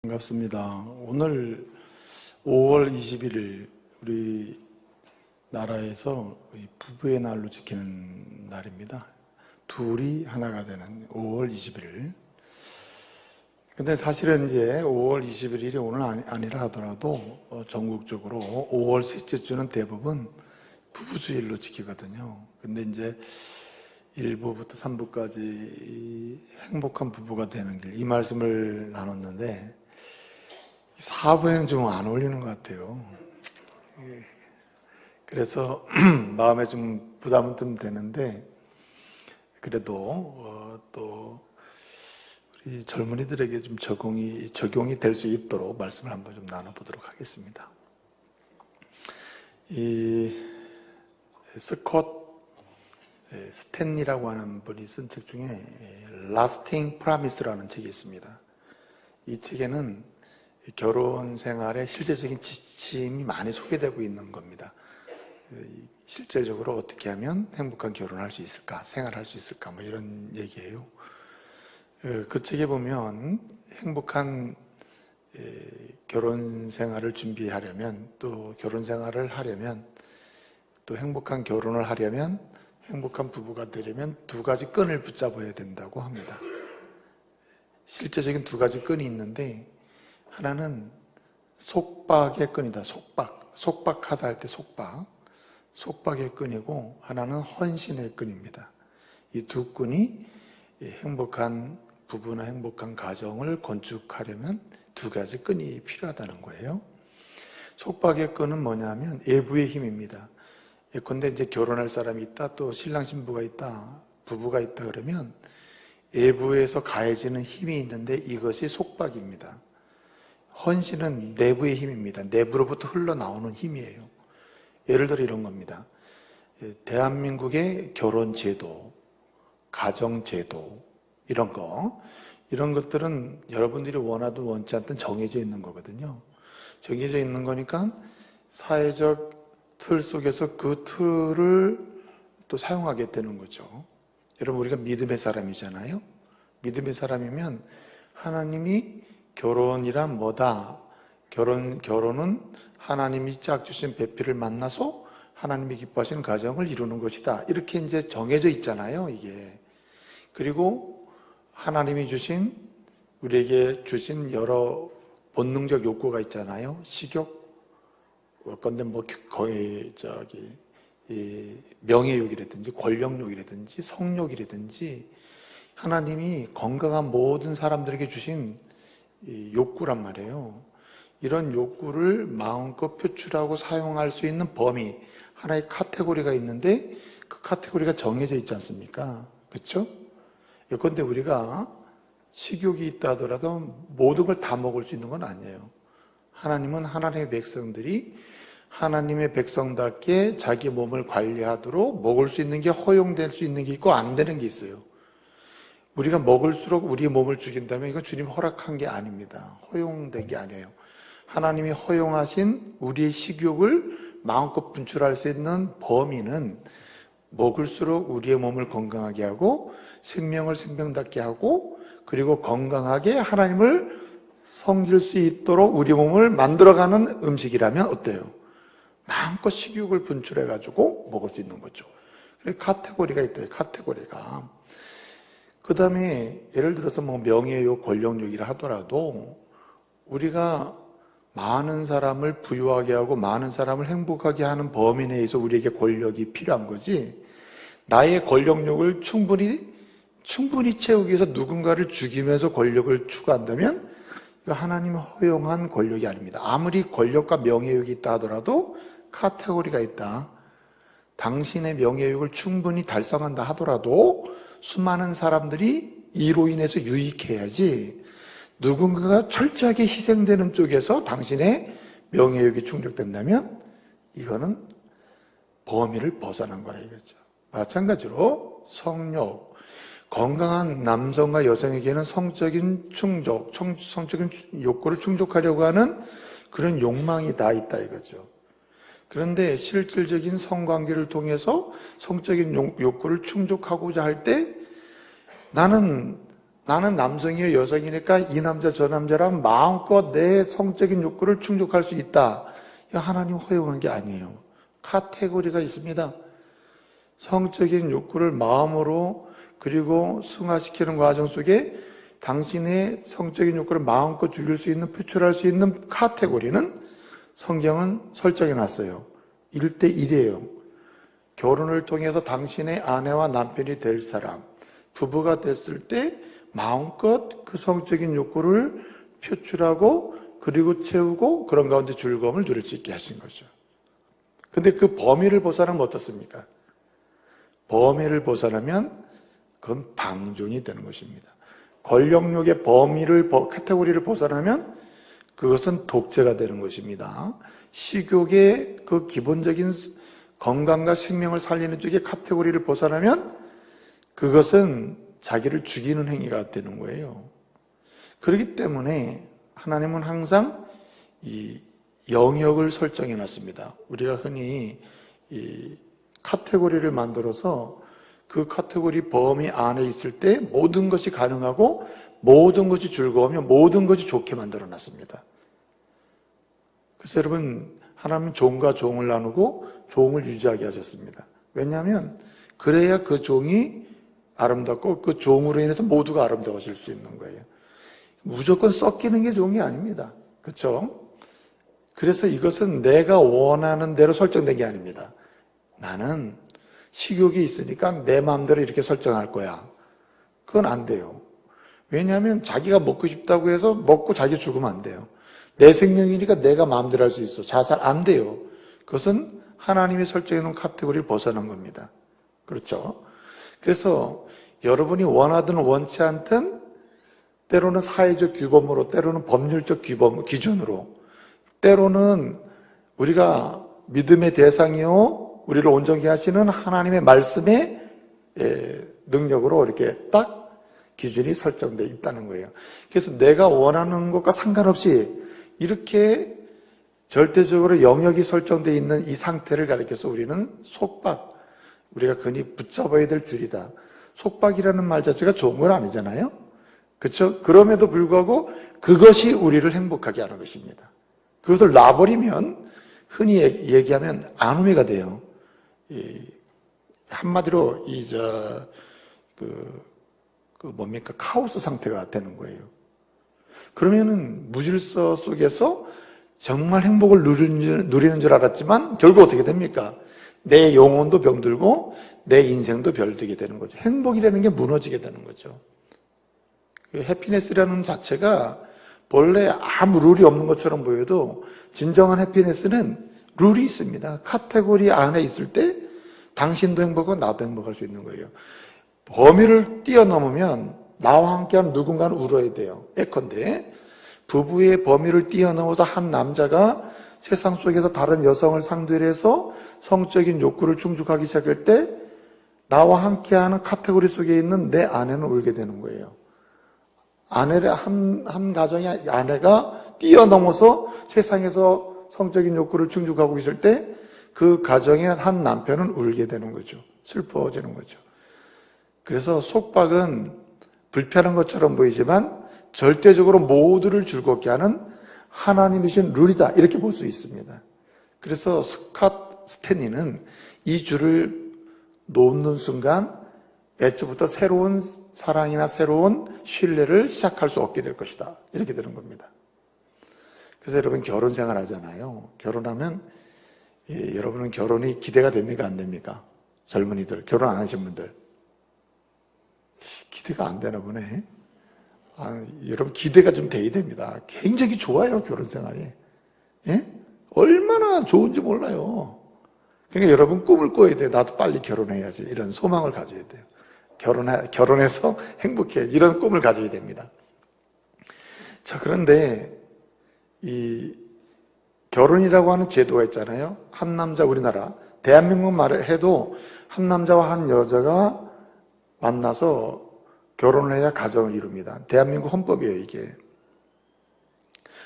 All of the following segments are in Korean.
반갑습니다. 오늘 5월 21일 우리 나라에서 부부의 날로 지키는 날입니다. 둘이 하나가 되는 5월 21일. 근데 사실은 이제 5월 21일이 오늘 아니라 하더라도 전국적으로 5월 셋째 주는 대부분 부부주일로 지키거든요. 근데 이제 1부부터 3부까지 행복한 부부가 되는 길, 이 말씀을 나눴는데 4부에는 좀 안 어울리는 것 같아요. 그래서 마음에 좀 부담은 좀 되는데, 그래도 또 우리 젊은이들에게 좀 적용이 될 수 있도록 말씀을 한번 좀 나눠보도록 하겠습니다. 이 스콧 스탠리라고 하는 분이 쓴 책 중에 Lasting Promise라는 책이 있습니다. 이 책에는 결혼 생활의 실제적인 지침이 많이 소개되고 있는 겁니다. 실제적으로 어떻게 하면 행복한 결혼을 할 수 있을까, 생활할 수 있을까, 뭐 이런 얘기예요. 그 책에 보면 행복한 결혼 생활을 준비하려면, 또 결혼 생활을 하려면, 또 행복한 결혼을 하려면, 행복한 부부가 되려면 두 가지 끈을 붙잡아야 된다고 합니다. 실제적인 두 가지 끈이 있는데, 하나는 속박의 끈이다. 속박하다 할 때 속박의 끈이고, 하나는 헌신의 끈입니다. 이 두 끈이 행복한 부부나 행복한 가정을 건축하려면 두 가지 끈이 필요하다는 거예요. 속박의 끈은 뭐냐면 애부의 힘입니다. 예컨대 이제 결혼할 사람이 있다, 또 신랑 신부가 있다, 부부가 있다 그러면 외부에서 가해지는 힘이 있는데 이것이 속박입니다. 헌신은 내부의 힘입니다. 내부로부터 흘러나오는 힘이에요. 예를 들어 이런 겁니다. 대한민국의 결혼제도, 가정제도, 이런 것들은 여러분들이 원하든 원치 않든 정해져 있는 거거든요. 정해져 있는 거니까 사회적 틀 속에서 그 틀을 또 사용하게 되는 거죠. 여러분, 우리가 믿음의 사람이잖아요. 믿음의 사람이면 하나님이 결혼이란 뭐다? 결혼은 하나님이 짝 주신 배필을 만나서 하나님이 기뻐하시는 가정을 이루는 것이다. 이렇게 이제 정해져 있잖아요, 이게. 그리고 하나님이 우리에게 주신 여러 본능적 욕구가 있잖아요. 식욕, 건데 뭐 거의 명예욕이라든지 권력욕이라든지 성욕이라든지 하나님이 건강한 모든 사람들에게 주신 욕구란 말이에요. 이런 욕구를 마음껏 표출하고 사용할 수 있는 범위, 하나의 카테고리가 있는데 그 카테고리가 정해져 있지 않습니까? 그렇죠? 예컨대 우리가 식욕이 있다 하더라도 모든 걸 다 먹을 수 있는 건 아니에요. 하나님은 하나님의 백성들이 하나님의 백성답게 자기 몸을 관리하도록 먹을 수 있는 게 허용될 수 있는 게 있고 안 되는 게 있어요. 우리가 먹을수록 우리의 몸을 죽인다면 이건 주님 허락한 게 아닙니다. 허용된 게 아니에요. 하나님이 허용하신 우리의 식욕을 마음껏 분출할 수 있는 범위는 먹을수록 우리의 몸을 건강하게 하고 생명을 생명답게 하고 그리고 건강하게 하나님을 섬길 수 있도록 우리 몸을 만들어가는 음식이라면 어때요? 마음껏 식욕을 분출해가지고 먹을 수 있는 거죠. 그래서 카테고리가 있대요, 카테고리가. 그 다음에 예를 들어서 뭐 명예욕, 권력욕이라 하더라도 우리가 많은 사람을 부유하게 하고 많은 사람을 행복하게 하는 범위 내에서 우리에게 권력이 필요한 거지, 나의 권력욕을 충분히 채우기 위해서 누군가를 죽이면서 권력을 추구한다면 이거 하나님이 허용한 권력이 아닙니다. 아무리 권력과 명예욕이 있다 하더라도 카테고리가 있다. 당신의 명예욕을 충분히 달성한다 하더라도 수많은 사람들이 이로 인해서 유익해야지, 누군가가 철저하게 희생되는 쪽에서 당신의 명예욕이 충족된다면 이거는 범위를 벗어난 거라 이거죠. 마찬가지로 성욕, 건강한 남성과 여성에게는 성적인 충족, 성적인 욕구를 충족하려고 하는 그런 욕망이 다 있다 이거죠. 그런데 실질적인 성관계를 통해서 성적인 욕구를 충족하고자 할 때 나는 나는 남성이요 여성이니까 이 남자 저 남자랑 마음껏 내 성적인 욕구를 충족할 수 있다. 이거 하나님 허용한 게 아니에요. 카테고리가 있습니다. 성적인 욕구를 마음으로 그리고 승화시키는 과정 속에 당신의 성적인 욕구를 마음껏 죽일 수 있는, 표출할 수 있는 카테고리는 성경은 설정해 놨어요. 1대1이에요. 결혼을 통해서 당신의 아내와 남편이 될 사람, 부부가 됐을 때 마음껏 그 성적인 욕구를 표출하고 그리고 채우고 그런 가운데 즐거움을 누릴 수 있게 하신 거죠. 근데 그 범위를 벗어나면 어떻습니까? 범위를 벗어나면 그건 방종이 되는 것입니다. 권력욕의 범위를, 카테고리를 벗어나면 그것은 독재가 되는 것입니다. 식욕의 그 기본적인 건강과 생명을 살리는 쪽의 카테고리를 벗어나면 그것은 자기를 죽이는 행위가 되는 거예요. 그렇기 때문에 하나님은 항상 이 영역을 설정해 놨습니다. 우리가 흔히 이 카테고리를 만들어서 그 카테고리 범위 안에 있을 때 모든 것이 가능하고 모든 것이 즐거우며 모든 것이 좋게 만들어 놨습니다. 그래서 여러분, 하나님은 종과 종을 나누고 종을 유지하게 하셨습니다. 왜냐하면 그래야 그 종이 아름답고 그 종으로 인해서 모두가 아름다워질 수 있는 거예요. 무조건 섞이는 게 좋은 게 아닙니다. 그렇죠? 그래서 이것은 내가 원하는 대로 설정된 게 아닙니다. 나는 식욕이 있으니까 내 마음대로 이렇게 설정할 거야. 그건 안 돼요. 왜냐하면 자기가 먹고 싶다고 해서 먹고 자기 죽으면 안 돼요. 내 생명이니까 내가 마음대로 할 수 있어. 자살 안 돼요. 그것은 하나님이 설정해 놓은 카테고리를 벗어난 겁니다. 그렇죠? 그래서 여러분이 원하든 원치 않든 때로는 사회적 규범으로, 때로는 법률적 규범, 기준으로, 때로는 우리가 믿음의 대상이요 우리를 온전히 하시는 하나님의 말씀의 능력으로 이렇게 딱 기준이 설정되어 있다는 거예요. 그래서 내가 원하는 것과 상관없이 이렇게 절대적으로 영역이 설정되어 있는 이 상태를 가리켜서 우리는 속박, 우리가 흔히 붙잡아야 될 줄이다. 속박이라는 말 자체가 좋은 건 아니잖아요. 그렇죠? 그럼에도 불구하고 그것이 우리를 행복하게 하는 것입니다. 그것을 놔버리면 흔히 얘기하면 안우미가 돼요. 한마디로 뭡니까? 카오스 상태가 되는 거예요. 그러면은 무질서 속에서 정말 행복을 누리는 줄 알았지만 결국 어떻게 됩니까? 내 영혼도 병들고 내 인생도 별들게 되는 거죠. 행복이라는 게 무너지게 되는 거죠. 해피니스라는 자체가 본래 아무 룰이 없는 것처럼 보여도 진정한 해피니스는 룰이 있습니다. 카테고리 안에 있을 때 당신도 행복하고 나도 행복할 수 있는 거예요. 범위를 뛰어넘으면 나와 함께하는 누군가는 울어야 돼요. 예컨대 부부의 범위를 뛰어넘어서 한 남자가 세상 속에서 다른 여성을 상대로 해서 성적인 욕구를 충족하기 시작할 때 나와 함께하는 카테고리 속에 있는 내 아내는 울게 되는 거예요. 아내를 한 가정의 아내가 뛰어넘어서 세상에서 성적인 욕구를 충족하고 있을 때 그 가정의 한 남편은 울게 되는 거죠. 슬퍼지는 거죠. 그래서 속박은 불편한 것처럼 보이지만 절대적으로 모두를 즐겁게 하는 하나님이신 룰이다. 이렇게 볼 수 있습니다. 그래서 스캇 스탠리는 이 줄을 놓는 순간 애초부터 새로운 사랑이나 새로운 신뢰를 시작할 수 없게 될 것이다. 이렇게 되는 겁니다. 그래서 여러분 결혼 생활 하잖아요. 결혼하면 여러분은 결혼이 기대가 됩니까? 안 됩니까? 젊은이들, 결혼 안 하신 분들. 기대가 안 되나 보네. 여러분 기대가 좀 돼야 됩니다. 굉장히 좋아요, 결혼 생활이. 예? 얼마나 좋은지 몰라요. 그러니까 여러분 꿈을 꿔야 돼요. 나도 빨리 결혼해야지. 이런 소망을 가져야 돼요. 결혼해서 행복해. 이런 꿈을 가져야 됩니다. 자, 그런데 이 결혼이라고 하는 제도가 있잖아요. 한 남자, 우리나라 대한민국 말을 해도 한 남자와 한 여자가 만나서 결혼을 해야 가정을 이룹니다. 대한민국 헌법이에요, 이게.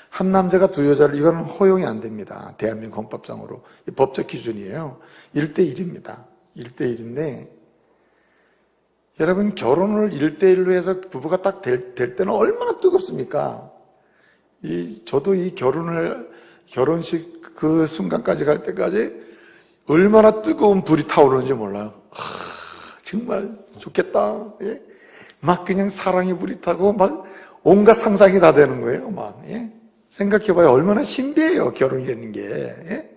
한 남자가 두 여자를, 이건 허용이 안 됩니다. 대한민국 헌법상으로. 법적 기준이에요. 1대1입니다. 1대1인데, 여러분, 결혼을 1대1로 해서 부부가 딱 될 때는 얼마나 뜨겁습니까? 저도 이 결혼식 그 순간까지 갈 때까지 얼마나 뜨거운 불이 타오르는지 몰라요. 정말 좋겠다. 예? 막 그냥 사랑의 불이 타고 막 온갖 상상이 다 되는 거예요. 막 예? 생각해봐요. 얼마나 신비해요, 결혼이라는 게. 예?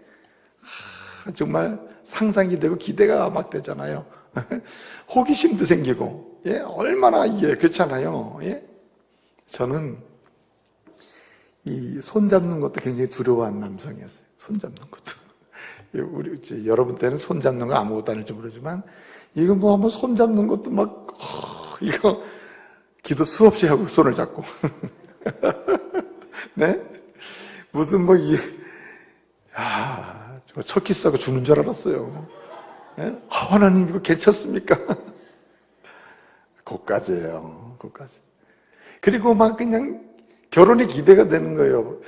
정말 상상이 되고 기대가 막 되잖아요. 호기심도 생기고, 예? 얼마나 이게 그렇잖아요. 예? 저는 이 손잡는 것도 굉장히 두려워하는 남성이었어요. 손잡는 것도. 여러분 때는 손잡는 거 아무것도 아닐지 모르지만, 이거 뭐 한번 손잡는 것도 막, 이거 기도 수없이 하고 손을 잡고. 네? 무슨 뭐 저 첫 키스하고 죽는 줄 알았어요. 네? 하나님 이거 괜찮습니까? 그것까지예요. 그것까지. 그리고 막 그냥 결혼이 기대가 되는 거예요.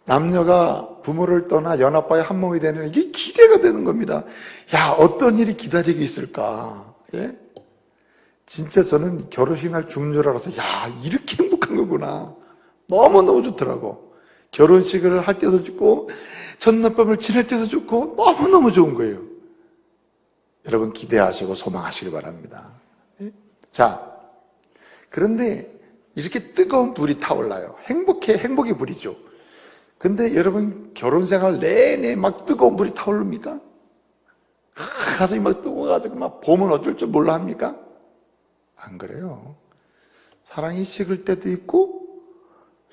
남녀가 부모를 떠나 연합하여 한 몸이 되는 이게 기대가 되는 겁니다. 야, 어떤 일이 기다리고 있을까? 예? 진짜 저는 결혼식 날 죽는 줄 알아서 야, 이렇게 행복한 거구나. 너무너무 좋더라고. 결혼식을 할 때도 좋고 전날밤을 지낼 때도 좋고 너무너무 좋은 거예요. 여러분 기대하시고 소망하시길 바랍니다. 예? 자, 그런데 이렇게 뜨거운 불이 타올라요. 행복이 불이죠. 근데 여러분 결혼 생활 내내 막 뜨거운 불이 타오릅니까? 가슴이 막 뜨거워가지고 막 보면 어쩔 줄 몰라 합니까? 안 그래요. 사랑이 식을 때도 있고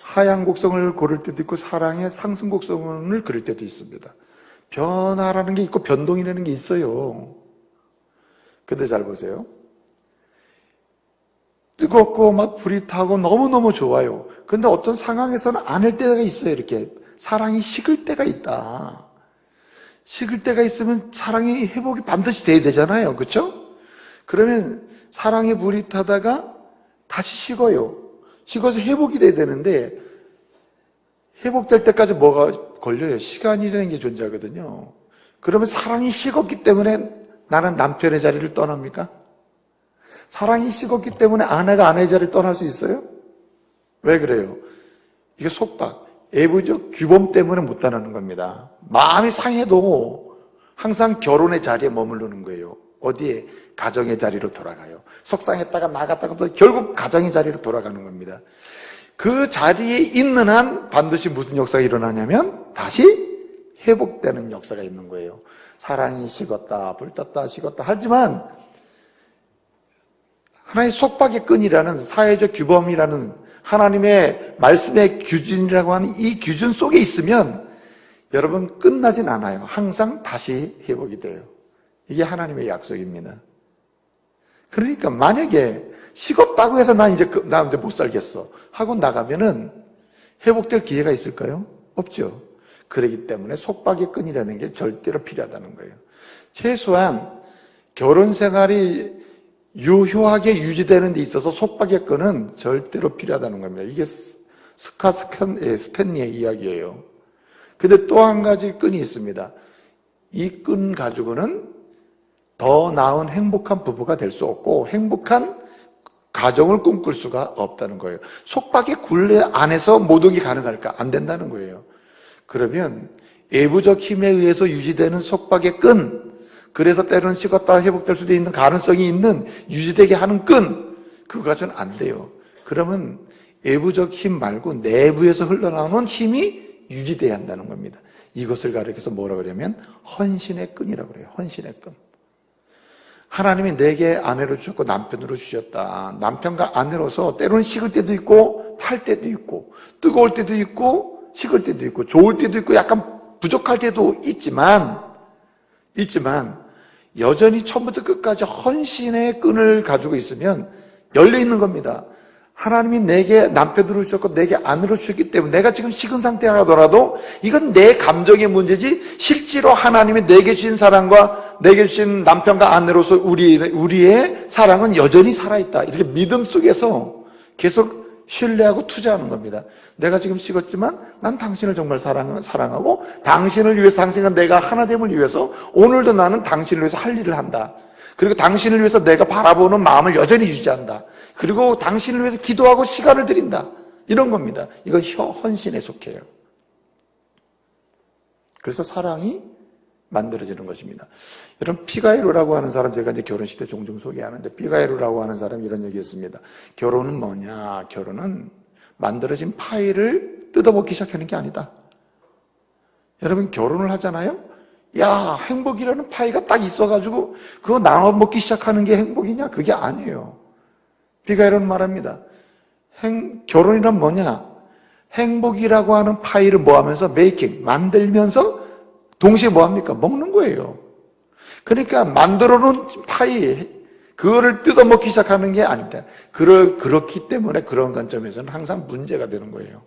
하향 곡선을 고를 때도 있고 사랑의 상승 곡선을 그릴 때도 있습니다. 변화라는 게 있고 변동이라는 게 있어요. 근데 잘 보세요. 뜨겁고 막 불이 타고 너무너무 좋아요. 근데 어떤 상황에서는 아닐 때가 있어요. 이렇게 사랑이 식을 때가 있다. 식을 때가 있으면 사랑의 회복이 반드시 돼야 되잖아요. 그렇죠? 그러면 사랑의 불이 타다가 다시 식어요. 식어서 회복이 돼야 되는데 회복될 때까지 뭐가 걸려요? 시간이라는 게 존재하거든요. 그러면 사랑이 식었기 때문에 나는 남편의 자리를 떠납니까? 사랑이 식었기 때문에 아내가 아내의 자리를 떠날 수 있어요? 왜 그래요? 이게 속박, 애부적 규범 때문에 못 떠나는 겁니다. 마음이 상해도 항상 결혼의 자리에 머무르는 거예요. 어디에? 가정의 자리로 돌아가요. 속상했다가 나갔다가 또 결국 가정의 자리로 돌아가는 겁니다. 그 자리에 있는 한 반드시 무슨 역사가 일어나냐면 다시 회복되는 역사가 있는 거예요. 사랑이 식었다, 불탔다, 식었다 하지만 하나의 속박의 끈이라는 사회적 규범이라는 하나님의 말씀의 규준이라고 하는 이 규준 속에 있으면 여러분 끝나진 않아요. 항상 다시 회복이 돼요. 이게 하나님의 약속입니다. 그러니까 만약에 식었다고 해서 나 이제 못 살겠어 하고 나가면은 회복될 기회가 있을까요? 없죠. 그렇기 때문에 속박의 끈이라는 게 절대로 필요하다는 거예요. 최소한 결혼 생활이 유효하게 유지되는 데 있어서 속박의 끈은 절대로 필요하다는 겁니다. 이게 스탠리의 이야기예요. 근데 또 한 가지 끈이 있습니다. 이 끈 가지고는 더 나은 행복한 부부가 될 수 없고 행복한 가정을 꿈꿀 수가 없다는 거예요. 속박의 굴레 안에서 모독이 가능할까? 안 된다는 거예요. 그러면 외부적 힘에 의해서 유지되는 속박의 끈, 그래서 때로는 식었다가 회복될 수도 있는 가능성이 있는 유지되게 하는 끈, 그거 가지고는 안 돼요. 그러면 외부적 힘 말고 내부에서 흘러나오는 힘이 유지돼야 한다는 겁니다. 이것을 가리켜서 뭐라고 그러냐면 헌신의 끈이라고 그래요. 헌신의 끈. 하나님이 내게 아내로 주셨고 남편으로 주셨다. 남편과 아내로서 때로는 식을 때도 있고 탈 때도 있고 뜨거울 때도 있고 식을 때도 있고 좋을 때도 있고 약간 부족할 때도 있지만 여전히 처음부터 끝까지 헌신의 끈을 가지고 있으면 열려 있는 겁니다. 하나님이 내게 남편으로 주셨고 내게 아내로 주셨기 때문에 내가 지금 식은 상태라더라도 이건 내 감정의 문제지 실제로 하나님이 내게 주신 사랑과 내게 주신 남편과 아내로서 우리의 사랑은 여전히 살아있다. 이렇게 믿음 속에서 계속 신뢰하고 투자하는 겁니다. 내가 지금 식었지만 난 당신을 정말 사랑하고 당신을 위해서 당신과 내가 하나됨을 위해서 오늘도 나는 당신을 위해서 할 일을 한다. 그리고 당신을 위해서 내가 바라보는 마음을 여전히 유지한다. 그리고 당신을 위해서 기도하고 시간을 드린다. 이런 겁니다. 이건 헌신에 속해요. 그래서 사랑이 만들어지는 것입니다. 여러분, 피가이로라고 하는 사람, 제가 이제 결혼식 때 종종 소개하는데, 피가이로라고 하는 사람이 이런 얘기 했습니다. 결혼은 뭐냐? 결혼은 만들어진 파이를 뜯어먹기 시작하는 게 아니다. 여러분, 결혼을 하잖아요? 야, 행복이라는 파이가 딱 있어가지고 그거 나눠 먹기 시작하는 게 행복이냐? 그게 아니에요. 피가이로는 말합니다. 결혼이란 뭐냐? 행복이라고 하는 파이를 뭐 하면서 메이킹, 만들면서 동시에 뭐 합니까? 먹는 거예요. 그러니까 만들어 놓은 파이, 그거를 뜯어먹기 시작하는 게 아닙니다. 그렇기 때문에 그런 관점에서는 항상 문제가 되는 거예요.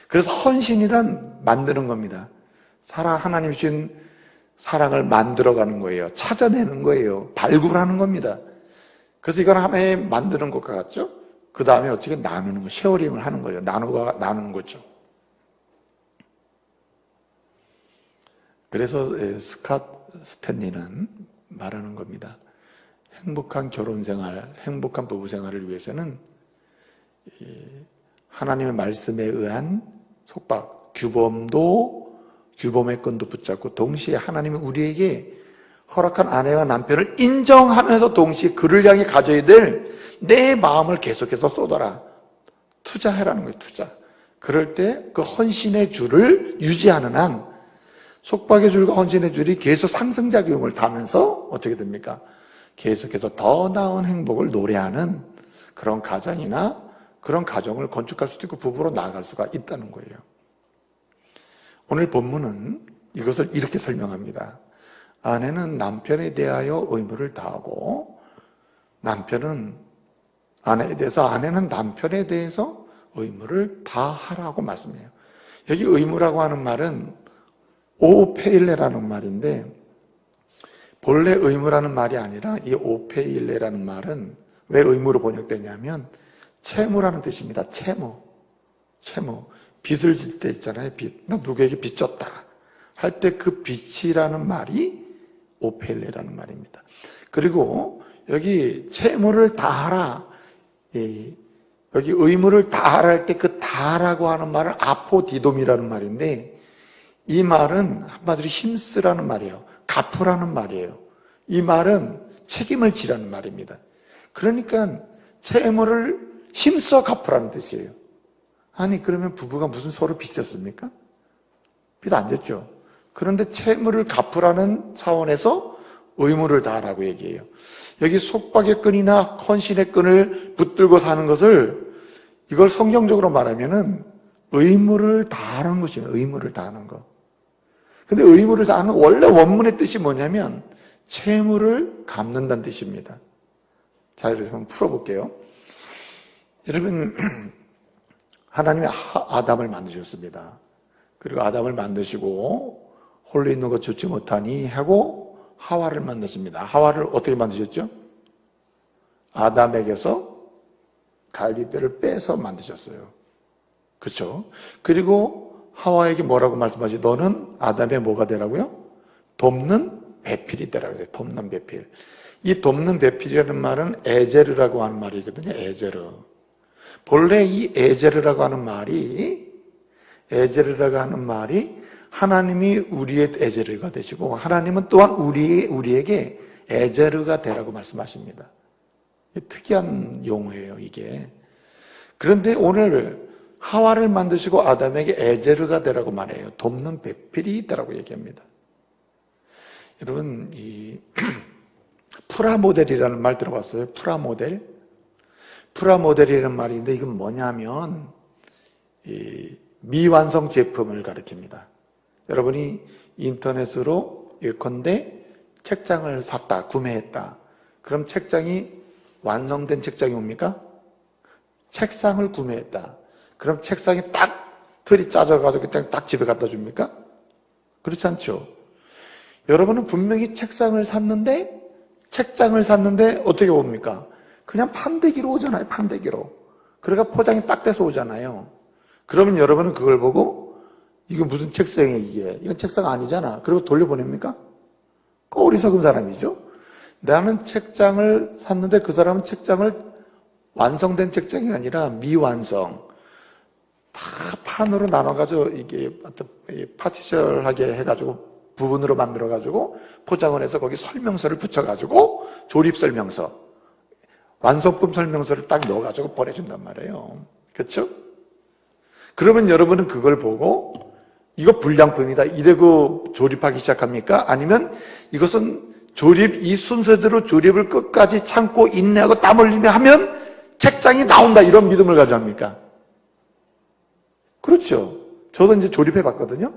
그래서 헌신이란 만드는 겁니다. 하나님이 주신 사랑을 만들어가는 거예요. 찾아내는 거예요. 발굴하는 겁니다. 그래서 이건 하나의 만드는 것과 같죠? 그 다음에 어떻게 나누는 거, 쉐어링을 하는 거예요. 나누는 거죠. 그래서 스캇 스탠리는 말하는 겁니다. 행복한 결혼생활, 행복한 부부생활을 위해서는 하나님의 말씀에 의한 속박, 규범의 끈도 붙잡고 동시에 하나님이 우리에게 허락한 아내와 남편을 인정하면서 동시에 그를 향해 가져야 될 내 마음을 계속해서 쏟아라. 투자해라는 거예요, 투자. 그럴 때 그 헌신의 줄을 유지하는 한 속박의 줄과 헌신의 줄이 계속 상승작용을 타면서 어떻게 됩니까? 계속해서 더 나은 행복을 노래하는 그런 가정이나 그런 가정을 건축할 수도 있고 부부로 나아갈 수가 있다는 거예요. 오늘 본문은 이것을 이렇게 설명합니다. 아내는 남편에 대하여 의무를 다하고 아내는 남편에 대해서 의무를 다하라고 말씀해요. 여기 의무라고 하는 말은 오페일레라는 말인데, 본래 의무라는 말이 아니라 이 오페일레라는 말은 왜 의무로 번역되냐면 채무라는 뜻입니다. 채무. 빚을 질 때 있잖아요. 빚. 나 누구에게 빚졌다 할 때 그 빚이라는 말이 오페일레라는 말입니다. 그리고 여기 채무를 다하라, 여기 의무를 다하라 할 때 그 다라고 하는 말은 아포디돔이라는 말인데, 이 말은 한마디로 힘쓰라는 말이에요. 갚으라는 말이에요. 이 말은 책임을 지라는 말입니다. 그러니까 채무를 힘써 갚으라는 뜻이에요. 아니, 그러면 부부가 무슨 서로 빚졌습니까? 빚 안 졌죠. 그런데 채무를 갚으라는 차원에서 의무를 다하라고 얘기해요. 여기 속박의 끈이나 헌신의 끈을 붙들고 사는 것을, 이걸 성경적으로 말하면은 의무를 다하는 것이에요. 의무를 다하는 거. 근데 의무를 다하는 원래 원문의 뜻이 뭐냐면 채무를 갚는다는 뜻입니다. 자, 이렇게 한번 풀어볼게요. 여러분, 하나님이 아담을 만드셨습니다. 그리고 아담을 만드시고 홀로 있는 것 좋지 못하니 하고 하와를 만드십니다. 하와를 어떻게 만드셨죠? 아담에게서 갈비뼈를 빼서 만드셨어요. 그렇죠? 그리고 하와에게 뭐라고 말씀하시? 너는 아담의 뭐가 되라고요? 돕는 배필이 되라고 해요. 돕는 배필. 이 돕는 배필이라는 말은 에제르라고 하는 말이거든요. 에제르. 본래 이 에제르라고 하는 말이 하나님이 우리의 에제르가 되시고 하나님은 또한 우리에게 에제르가 되라고 말씀하십니다. 특이한 용어예요, 이게. 그런데 오늘 하와를 만드시고 아담에게 에제르가 되라고 말해요. 돕는 배필이 되라고 얘기합니다. 여러분, 이 프라모델이라는 말 들어봤어요? 프라모델이라는 말인데 이건 뭐냐면 이 미완성 제품을 가리킵니다. 여러분이 인터넷으로 예컨대 책장을 샀다, 구매했다. 그럼 책장이 완성된 책장이 옵니까? 책상을 구매했다. 그럼 책상이 딱 틀이 짜져가지고 그냥 딱 집에 갖다 줍니까? 그렇지 않죠? 여러분은 분명히 책장을 샀는데 어떻게 옵니까? 그냥 판대기로 오잖아요. 판대기로. 그러니까 포장이 딱 돼서 오잖아요. 그러면 여러분은 그걸 보고 이거 무슨 책상이야 이게? 이건 책상 아니잖아. 그리고 돌려보냅니까? 어리석은 사람이죠. 나는 책장을 샀는데 그 사람은 책장을 완성된 책장이 아니라 미완성, 다 판으로 나눠가지고 이게 파티션하게 해가지고 부분으로 만들어가지고 포장을 해서 거기 설명서를 붙여가지고 조립 설명서, 완성품 설명서를 딱 넣어가지고 보내준단 말이에요. 그렇죠? 그러면 여러분은 그걸 보고 이거 불량품이다 이러고 조립하기 시작합니까? 아니면 이것은 이 순서대로 조립을 끝까지 참고 인내하고 땀 흘리며 하면 책장이 나온다 이런 믿음을 가지고 합니까? 그렇죠. 저도 이제 조립해 봤거든요.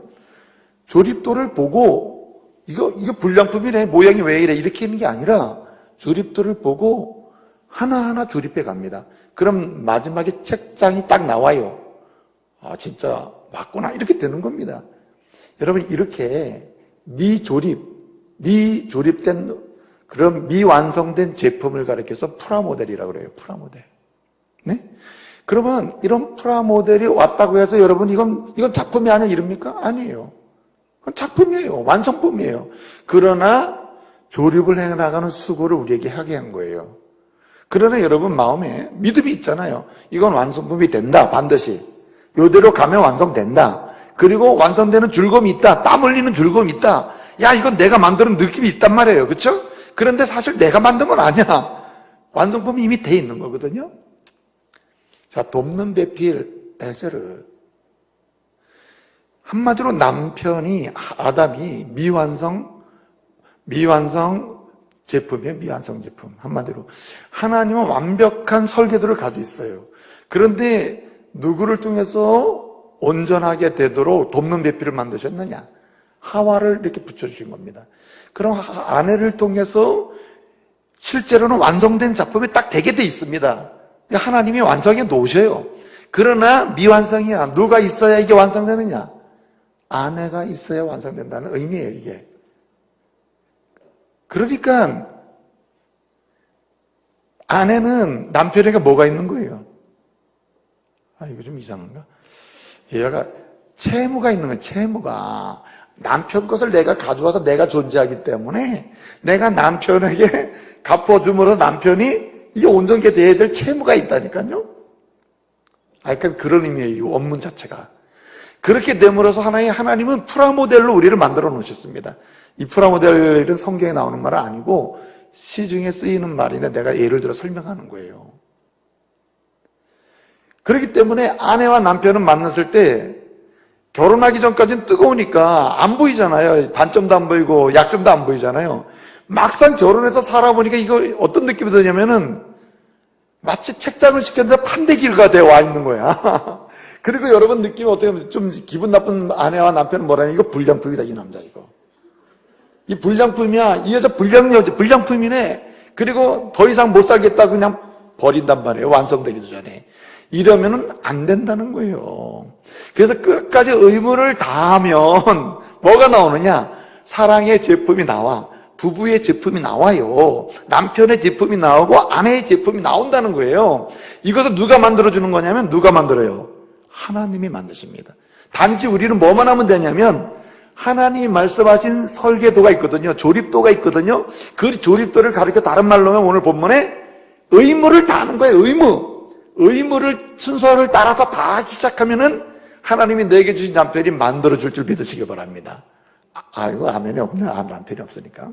조립도를 보고 이거 불량품이네, 모양이 왜 이래 이렇게 하는 게 아니라 조립도를 보고 하나하나 조립해 갑니다. 그럼 마지막에 책장이 딱 나와요. 아 진짜 맞구나 이렇게 되는 겁니다. 여러분 이렇게 미조립된 그런 미완성된 제품을 가리켜서 프라모델이라고 그래요. 프라모델. 네? 그러면 이런 프라모델이 왔다고 해서 여러분 이건 작품이 아니야 이럽니까? 아니에요. 그건 작품이에요. 완성품이에요. 그러나 조립을 해나가는 수고를 우리에게 하게 한 거예요. 그러나 여러분 마음에 믿음이 있잖아요. 이건 완성품이 된다. 반드시. 요대로 가면 완성된다. 그리고 완성되는 즐거움이 있다. 땀 흘리는 즐거움이 있다. 야 이건 내가 만드는 느낌이 있단 말이에요. 그렇죠? 그런데 사실 내가 만든 건 아니야. 완성품이 이미 돼 있는 거거든요. 자, 돕는 배필 에셀을 한마디로 남편이 아담이 미완성 제품이에요. 미완성 제품. 한마디로 하나님은 완벽한 설계도를 가지고 있어요. 그런데 누구를 통해서 온전하게 되도록 돕는 배필을 만드셨느냐? 하와를 이렇게 붙여주신 겁니다. 그럼 아내를 통해서 실제로는 완성된 작품이 딱 되게 돼 있습니다. 하나님이 완성해 놓으셔요. 그러나 미완성이야. 누가 있어야 이게 완성되느냐? 아내가 있어야 완성된다는 의미예요, 이게. 그러니까 아내는 남편에게 뭐가 있는 거예요? 아, 이거 좀 이상한가? 얘가 채무가 있는 거예요, 채무가. 남편 것을 내가 가져와서 내가 존재하기 때문에 내가 남편에게 갚아줌으로 남편이 이게 온전하게 돼야 될 채무가 있다니까요. 그러니까 그런 의미예요, 이 원문 자체가. 그렇게 됨으로써 하나님은 프라모델로 우리를 만들어 놓으셨습니다. 이 프라모델은 성경에 나오는 말은 아니고 시중에 쓰이는 말인데 내가 예를 들어 설명하는 거예요. 그렇기 때문에 아내와 남편은 만났을 때 결혼하기 전까지는 뜨거우니까 안 보이잖아요. 단점도 안 보이고 약점도 안 보이잖아요. 막상 결혼해서 살아보니까 이거 어떤 느낌이 드냐면은 마치 책장을 시켰는데 판대기가 되어 와 있는 거야. 그리고 여러분 느낌이 어떻게 하면 좀 기분 나쁜 아내와 남편은 뭐라냐? 이거 불량품이다, 이 남자 이거. 이 불량품이야. 이 여자 불량품이네. 그리고 더 이상 못 살겠다 그냥 버린단 말이에요. 완성되기도 전에. 이러면은 안 된다는 거예요. 그래서 끝까지 의무를 다하면 뭐가 나오느냐? 사랑의 제품이 나와. 부부의 제품이 나와요. 남편의 제품이 나오고 아내의 제품이 나온다는 거예요. 이것을 누가 만들어주는 거냐면 누가 만들어요? 하나님이 만드십니다. 단지 우리는 뭐만 하면 되냐면 하나님이 말씀하신 설계도가 있거든요. 조립도가 있거든요. 그 조립도를 가리켜 다른 말로 하면 오늘 본문에 의무를 다하는 거예요. 의무를 순서를 따라서 다 하기 시작하면은 하나님이 내게 주신 남편이 만들어줄 줄 믿으시기 바랍니다. 이거 아멘이 없네. 남편이 없으니까.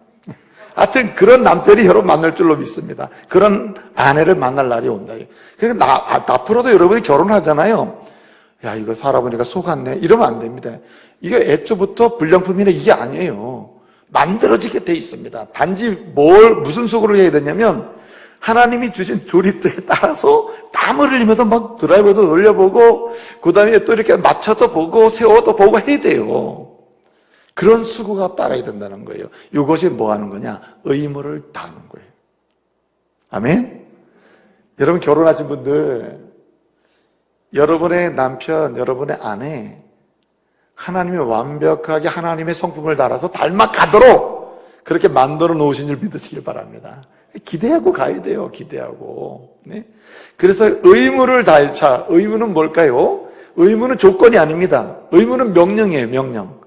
하여튼 그런 남편이 여러분 만날 줄로 믿습니다. 그런 아내를 만날 날이 온다. 그러니까 앞으로도 여러분이 결혼하잖아요. 야, 이거 살아보니까 속았네. 이러면 안 됩니다. 이거 애초부터 불량품이네. 이게 아니에요. 만들어지게 돼 있습니다. 단지 무슨 속으로 해야 되냐면 하나님이 주신 조립도에 따라서 땀을 흘리면서 막 드라이버도 돌려보고 그 다음에 또 이렇게 맞춰서 보고 세워도 보고 해야 돼요. 그런 수고가 따라야 된다는 거예요. 이것이 뭐 하는 거냐? 의무를 다하는 거예요. 아멘? 여러분 결혼하신 분들, 여러분의 남편, 여러분의 아내, 하나님이 완벽하게 하나님의 성품을 따라서 닮아가도록 그렇게 만들어 놓으신 줄 믿으시길 바랍니다. 기대하고 가야 돼요. 기대하고. 네? 그래서 의무를 다해. 자, 의무는 뭘까요? 의무는 조건이 아닙니다. 의무는 명령이에요. 명령.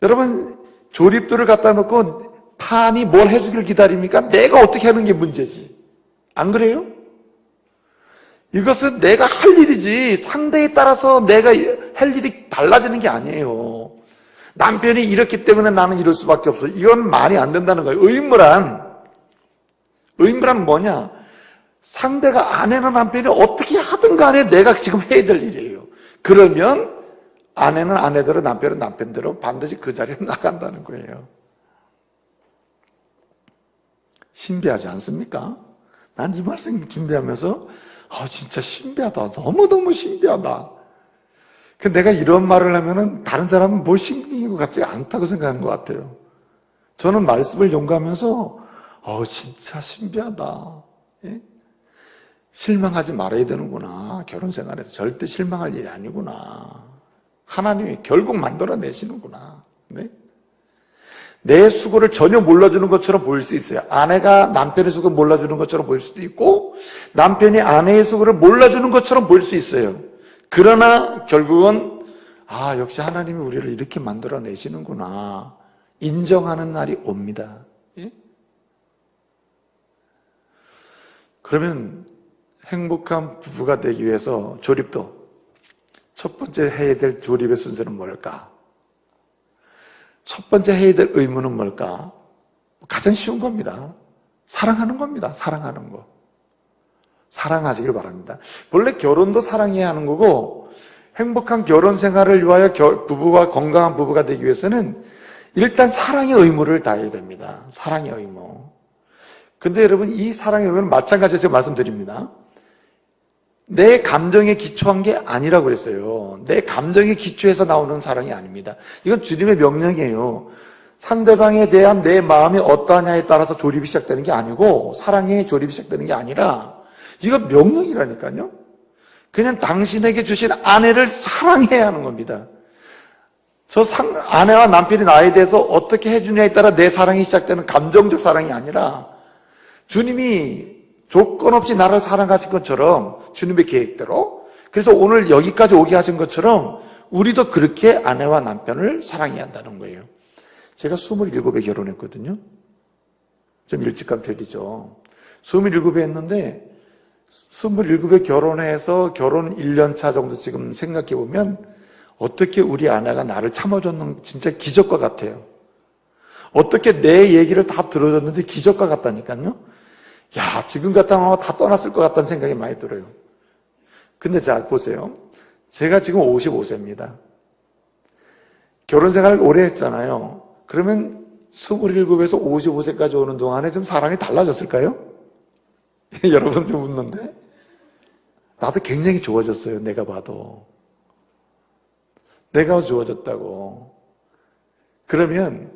여러분 조립도를 갖다 놓고 타인이 뭘 해주길 기다립니까? 내가 어떻게 하는 게 문제지. 안 그래요? 이것은 내가 할 일이지 상대에 따라서 내가 할 일이 달라지는 게 아니에요. 남편이 이렇기 때문에 나는 이럴 수밖에 없어. 이건 말이 안 된다는 거예요. 의무란 뭐냐? 상대가 아내나 남편이 어떻게 하든 간에 내가 지금 해야 될 일이에요. 그러면 아내는 아내대로 남편은 남편대로 반드시 그 자리에 나간다는 거예요. 신비하지 않습니까? 난 이 말씀 준비하면서 진짜 신비하다. 너무너무 신비하다. 근데 내가 이런 말을 하면은 다른 사람은 뭐 신비인 것 같지 않다고 생각하는 것 같아요. 저는 말씀을 연구하면서 진짜 신비하다. 예? 실망하지 말아야 되는구나. 결혼 생활에서 절대 실망할 일이 아니구나. 하나님이 결국 만들어내시는구나. 네? 내 수고를 전혀 몰라주는 것처럼 보일 수 있어요. 아내가 남편의 수고를 몰라주는 것처럼 보일 수도 있고 남편이 아내의 수고를 몰라주는 것처럼 보일 수 있어요. 그러나 결국은 역시 하나님이 우리를 이렇게 만들어내시는구나 인정하는 날이 옵니다. 예? 그러면 행복한 부부가 되기 위해서 조립도 첫 번째 해야 될 조립의 순서는 뭘까? 첫 번째 해야 될 의무는 뭘까? 가장 쉬운 겁니다. 사랑하는 겁니다. 사랑하는 거. 사랑하시길 바랍니다. 원래 결혼도 사랑해야 하는 거고 행복한 결혼 생활을 위하여 부부가 건강한 부부가 되기 위해서는 일단 사랑의 의무를 다해야 됩니다. 사랑의 의무. 근데 여러분 이 사랑의 의무는 마찬가지로 제가 말씀드립니다. 내 감정에 기초한 게 아니라고 그랬어요. 내 감정에 기초해서 나오는 사랑이 아닙니다. 이건 주님의 명령이에요. 상대방에 대한 내 마음이 어떠하냐에 따라서 조립이 시작되는 게 아니고 사랑의 조립이 시작되는 게 아니라 이건 명령이라니까요. 그냥 당신에게 주신 아내를 사랑해야 하는 겁니다. 아내와 남편이 나에 대해서 어떻게 해주냐에 따라 내 사랑이 시작되는 감정적 사랑이 아니라 주님이 조건 없이 나를 사랑하신 것처럼 주님의 계획대로 그래서 오늘 여기까지 오게 하신 것처럼 우리도 그렇게 아내와 남편을 사랑해야 한다는 거예요. 제가 27에 결혼했거든요. 좀 일찍 간 편이죠. 27에 했는데 27에 결혼해서 결혼 1년 차 정도 지금 생각해 보면 어떻게 우리 아내가 나를 참아줬는 진짜 기적과 같아요. 어떻게 내 얘기를 다 들어줬는지 기적과 같다니까요. 지금 같다면 다 떠났을 것 같다는 생각이 많이 들어요. 근데 자, 보세요. 제가 지금 55세입니다. 결혼 생활을 오래 했잖아요. 그러면 27에서 55세까지 오는 동안에 좀 사랑이 달라졌을까요? 여러분 좀 웃는데? 나도 굉장히 좋아졌어요. 내가 봐도. 내가 좋아졌다고. 그러면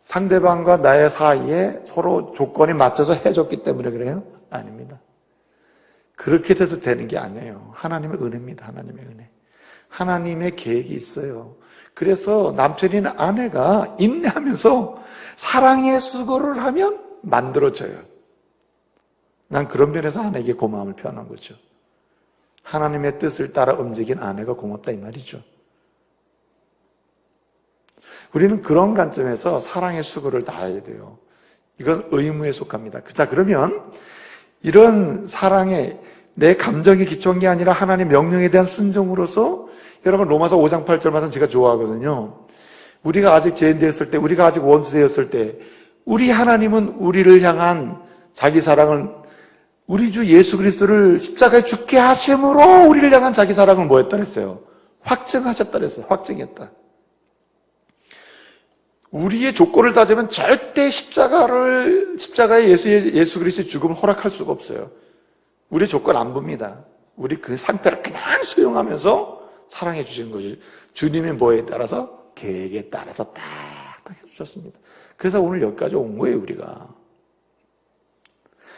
상대방과 나의 사이에 서로 조건이 맞춰서 해줬기 때문에 그래요? 아닙니다. 그렇게 돼서 되는 게 아니에요. 하나님의 은혜입니다. 하나님의 은혜. 하나님의 계획이 있어요. 그래서 남편이나 아내가 인내하면서 사랑의 수고를 하면 만들어져요. 난 그런 면에서 아내에게 고마움을 표현한 거죠. 하나님의 뜻을 따라 움직인 아내가 고맙다 이 말이죠. 우리는 그런 관점에서 사랑의 수고를 다해야 돼요. 이건 의무에 속합니다. 자, 그러면 이런 사랑에 내 감정이 기초한 게 아니라 하나님의 명령에 대한 순종으로서 여러분 로마서 5장 8절 말씀 제가 좋아하거든요. 우리가 아직 죄인되었을 때, 우리가 아직 원수되었을 때 우리 하나님은 우리를 향한 자기 사랑을 우리 주 예수 그리스도를 십자가에 죽게 하심으로 우리를 향한 자기 사랑을 뭐 했다 그랬어요? 확증하셨다 그랬어요. 확증했다. 우리의 조건을 따지면 절대 십자가에 예수 그리스도의 죽음을 허락할 수가 없어요. 우리 조건 안 봅니다. 우리 그 상태를 그냥 수용하면서 사랑해 주시는 거죠. 주님의 뭐에 따라서? 계획에 따라서 딱 해주셨습니다. 그래서 오늘 여기까지 온 거예요, 우리가.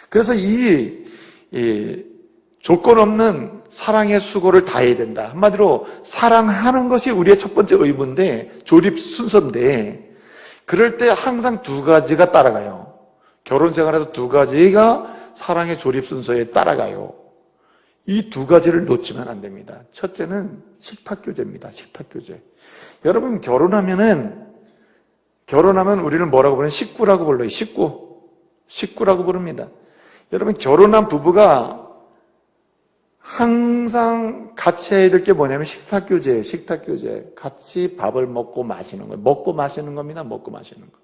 그래서 이 조건 없는 사랑의 수고를 다해야 된다. 한마디로 사랑하는 것이 우리의 첫 번째 의무인데, 조립 순서인데, 그럴 때 항상 두 가지가 따라가요. 결혼 생활에서 두 가지가 사랑의 조립 순서에 따라가요. 이 두 가지를 놓치면 안 됩니다. 첫째는 식탁교제입니다. 식탁교제. 여러분 결혼하면은 결혼하면 우리를 뭐라고 부르는 식구라고 불러요. 식구라고 부릅니다. 여러분, 결혼한 부부가 항상 같이 해야 될 게 뭐냐면 식탁교제예요. 식탁교제. 같이 밥을 먹고 마시는 거예요. 먹고 마시는 겁니다. 먹고 마시는 거.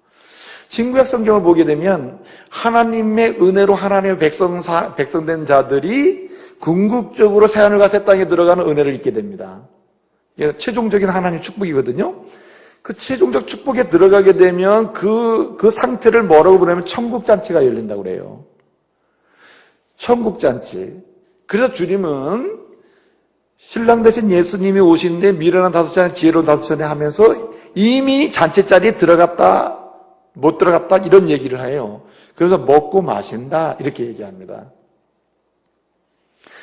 신구약 성경을 보게 되면 하나님의 은혜로 하나님의 백성된 자들이 궁극적으로 새하늘 새 땅에 들어가는 은혜를 입게 됩니다. 이게 최종적인 하나님의 축복이거든요. 그 최종적 축복에 들어가게 되면 그 상태를 뭐라고 부르냐면 천국잔치가 열린다고 그래요. 천국잔치. 그래서 주님은 신랑 대신 예수님이 오시는데 미련한 5차례 지혜로운 5차례 하면서 이미 잔치 자리에 들어갔다 못 들어갔다 이런 얘기를 해요. 그래서 먹고 마신다 이렇게 얘기합니다.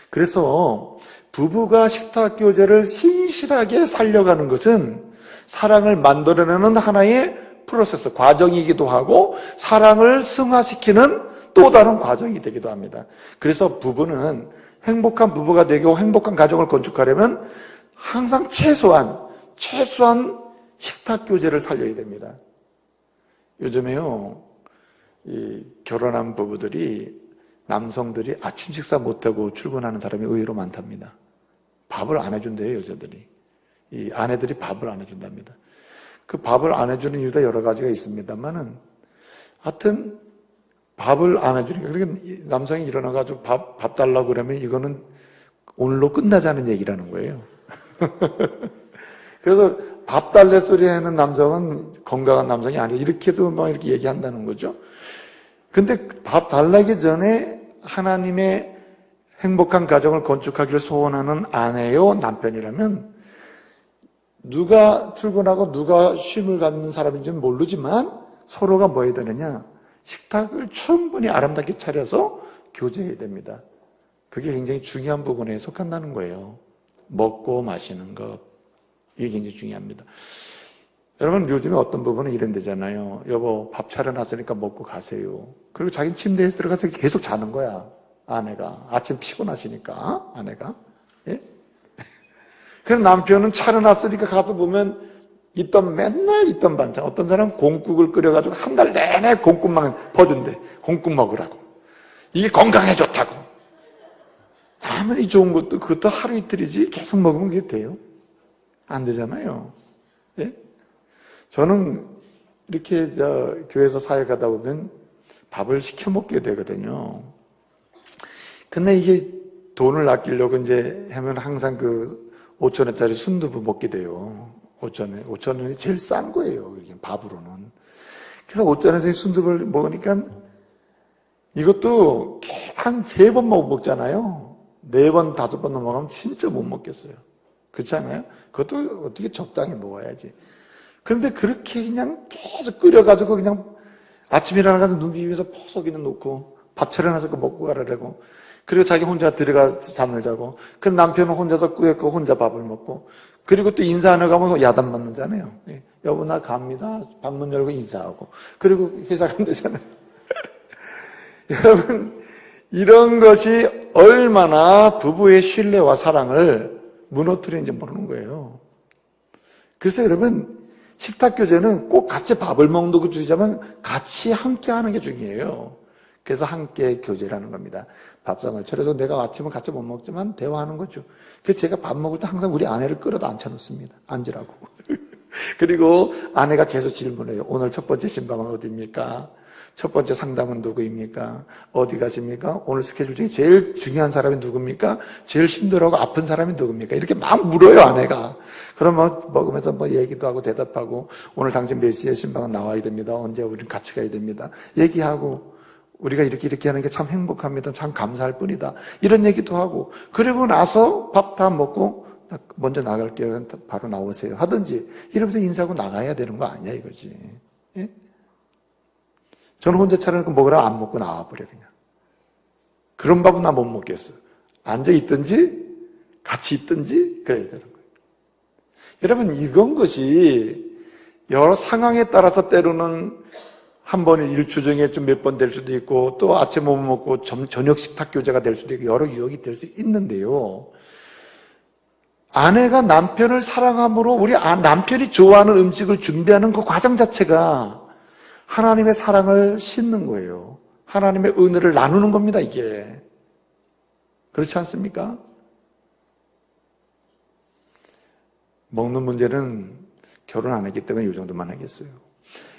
그래서 부부가 식탁교제를 신실하게 살려가는 것은 사랑을 만들어내는 하나의 프로세스, 과정이기도 하고 사랑을 승화시키는 또 다른 과정이 되기도 합니다. 그래서 부부는 행복한 부부가 되고 행복한 가정을 건축하려면 항상 최소한 식탁교제를 살려야 됩니다. 요즘에요, 이 결혼한 부부들이 남성들이 아침 식사 못하고 출근하는 사람이 의외로 많답니다. 밥을 안 해준대요, 여자들이. 이 아내들이 밥을 안 해준답니다. 그 밥을 안 해주는 이유가 여러 가지가 있습니다만은, 하여튼, 밥을 안 해주니까, 그러니까 남성이 일어나가지고 밥 달라고 그러면 이거는 오늘로 끝나자는 얘기라는 거예요. 그래서 밥 달래 소리 하는 남성은 건강한 남성이 아니고, 이렇게도 막 이렇게 얘기한다는 거죠. 근데 밥 달라기 전에 하나님의 행복한 가정을 건축하기를 소원하는 아내요, 남편이라면, 누가 출근하고 누가 쉼을 갖는 사람인지는 모르지만 서로가 뭐 해야 되느냐? 식탁을 충분히 아름답게 차려서 교제해야 됩니다. 그게 굉장히 중요한 부분에 속한다는 거예요. 먹고 마시는 것. 이게 굉장히 중요합니다. 여러분, 요즘에 어떤 부분은 이런 데잖아요. 여보, 밥 차려놨으니까 먹고 가세요. 그리고 자기 침대에 들어가서 계속 자는 거야. 아내가. 아침 피곤하시니까, 아내가. 예? 그래서 남편은 차려놨으니까 가서 보면 맨날 있던 반찬. 어떤 사람은 공국을 끓여가지고 한 달 내내 공국만 퍼준대. 공국 먹으라고. 이게 건강에 좋다고. 아무리 좋은 것도 그것도 하루 이틀이지 계속 먹으면 그게 돼요? 안 되잖아요. 예? 저는 이렇게 교회에서 사역하다 보면 밥을 시켜 먹게 되거든요. 근데 이게 돈을 아끼려고 이제 하면 항상 5,000원짜리 순두부 먹게 돼요. 5,000원이 제일 싼 거예요. 밥으로는. 그래서 5,000원짜리 순두부를 먹으니까 이것도 한 3번 먹잖아요. 4번, 5번 넘어가면 진짜 못 먹겠어요. 그렇지 않아요? 그것도 어떻게 적당히 먹어야지. 그런데 그렇게 그냥 계속 끓여가지고 그냥 아침에 일어나서 눈 비비면서 포석이는 놓고 밥 차려놔서 먹고 가라고. 그리고 자기 혼자 들어가서 잠을 자고, 그 남편은 혼자서 꾸역고 혼자 밥을 먹고, 그리고 또 인사 안 하고 가면 야단 맞는잖아요. 여보, 나 갑니다. 방문 열고 인사하고. 그리고 회사 간다잖아요. 여러분, 이런 것이 얼마나 부부의 신뢰와 사랑을 무너뜨리는지 모르는 거예요. 그래서 여러분, 식탁교제는 꼭 같이 밥을 먹는 것도 중요하지만 같이 함께 하는 게 중요해요. 그래서 함께 교제라는 겁니다. 밥상을 차려서 내가 아침은 같이 못 먹지만 대화하는 거죠. 그래서 제가 밥 먹을 때 항상 우리 아내를 끌어다 앉혀놓습니다. 앉으라고. 그리고 아내가 계속 질문해요. 오늘 첫 번째 신방은 어디입니까? 첫 번째 상담은 누구입니까? 어디 가십니까? 오늘 스케줄 중에 제일 중요한 사람이 누굽니까? 제일 힘들어하고 아픈 사람이 누굽니까? 이렇게 막 물어요, 아내가. 그러면 먹으면서 얘기도 하고 대답하고, 오늘 당신 몇 시에 신방은 나와야 됩니다. 언제 우리는 같이 가야 됩니다. 얘기하고, 우리가 이렇게 하는 게 참 행복합니다. 참 감사할 뿐이다. 이런 얘기도 하고, 그리고 나서 밥 다 먹고 먼저 나갈게요. 바로 나오세요. 하든지 이러면서 인사하고 나가야 되는 거 아니야 이거지. 예? 저는 혼자 차려놓고 먹으라 안 먹고 나와버려 그냥. 그런 밥은 나 못 먹겠어. 앉아 있든지 같이 있든지 그래야 되는 거예요. 여러분, 이건 것이 여러 상황에 따라서 때로는 한 번에 일주 중에 좀 몇 번 될 수도 있고, 또 아침 못 먹고 저녁 식탁 교제가 될 수도 있고, 여러 유혹이 될 수 있는데요. 아내가 남편을 사랑함으로 우리 남편이 좋아하는 음식을 준비하는 그 과정 자체가 하나님의 사랑을 싣는 거예요. 하나님의 은혜를 나누는 겁니다, 이게. 그렇지 않습니까? 먹는 문제는 결혼 안 했기 때문에 이 정도만 하겠어요.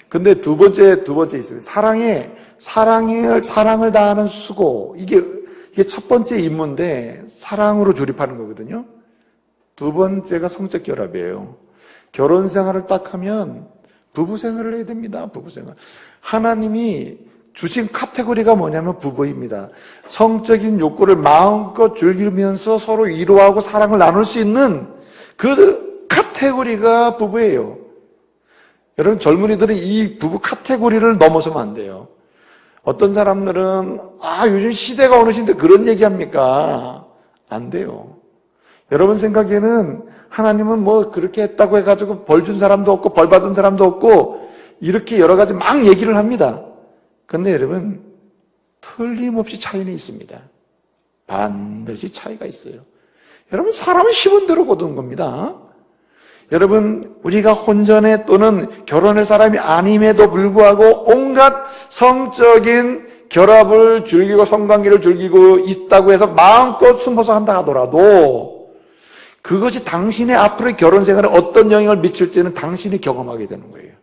근데 두 번째 있어요. 사랑을 다하는 수고. 이게 첫 번째 임무인데, 사랑으로 조립하는 거거든요. 두 번째가 성적 결합이에요. 결혼 생활을 딱 하면 부부 생활을 해야 됩니다. 부부 생활. 하나님이 주신 카테고리가 뭐냐면 부부입니다. 성적인 욕구를 마음껏 즐기면서 서로 위로하고 사랑을 나눌 수 있는 그 카테고리가 부부예요. 여러분, 젊은이들은 이 부부 카테고리를 넘어서면 안 돼요. 어떤 사람들은 요즘 시대가 어느 시대인데 그런 얘기합니까? 안 돼요. 여러분 생각에는 하나님은 뭐 그렇게 했다고 해가지고 벌 준 사람도 없고 벌 받은 사람도 없고 이렇게 여러 가지 막 얘기를 합니다. 근데 여러분, 틀림없이 차이는 있습니다. 반드시 차이가 있어요. 여러분, 사람은 심은 대로 거두는 겁니다. 여러분, 우리가 혼전에 또는 결혼할 사람이 아님에도 불구하고 온갖 성적인 결합을 즐기고 성관계를 즐기고 있다고 해서 마음껏 숨어서 한다 하더라도 그것이 당신의 앞으로의 결혼 생활에 어떤 영향을 미칠지는 당신이 경험하게 되는 거예요.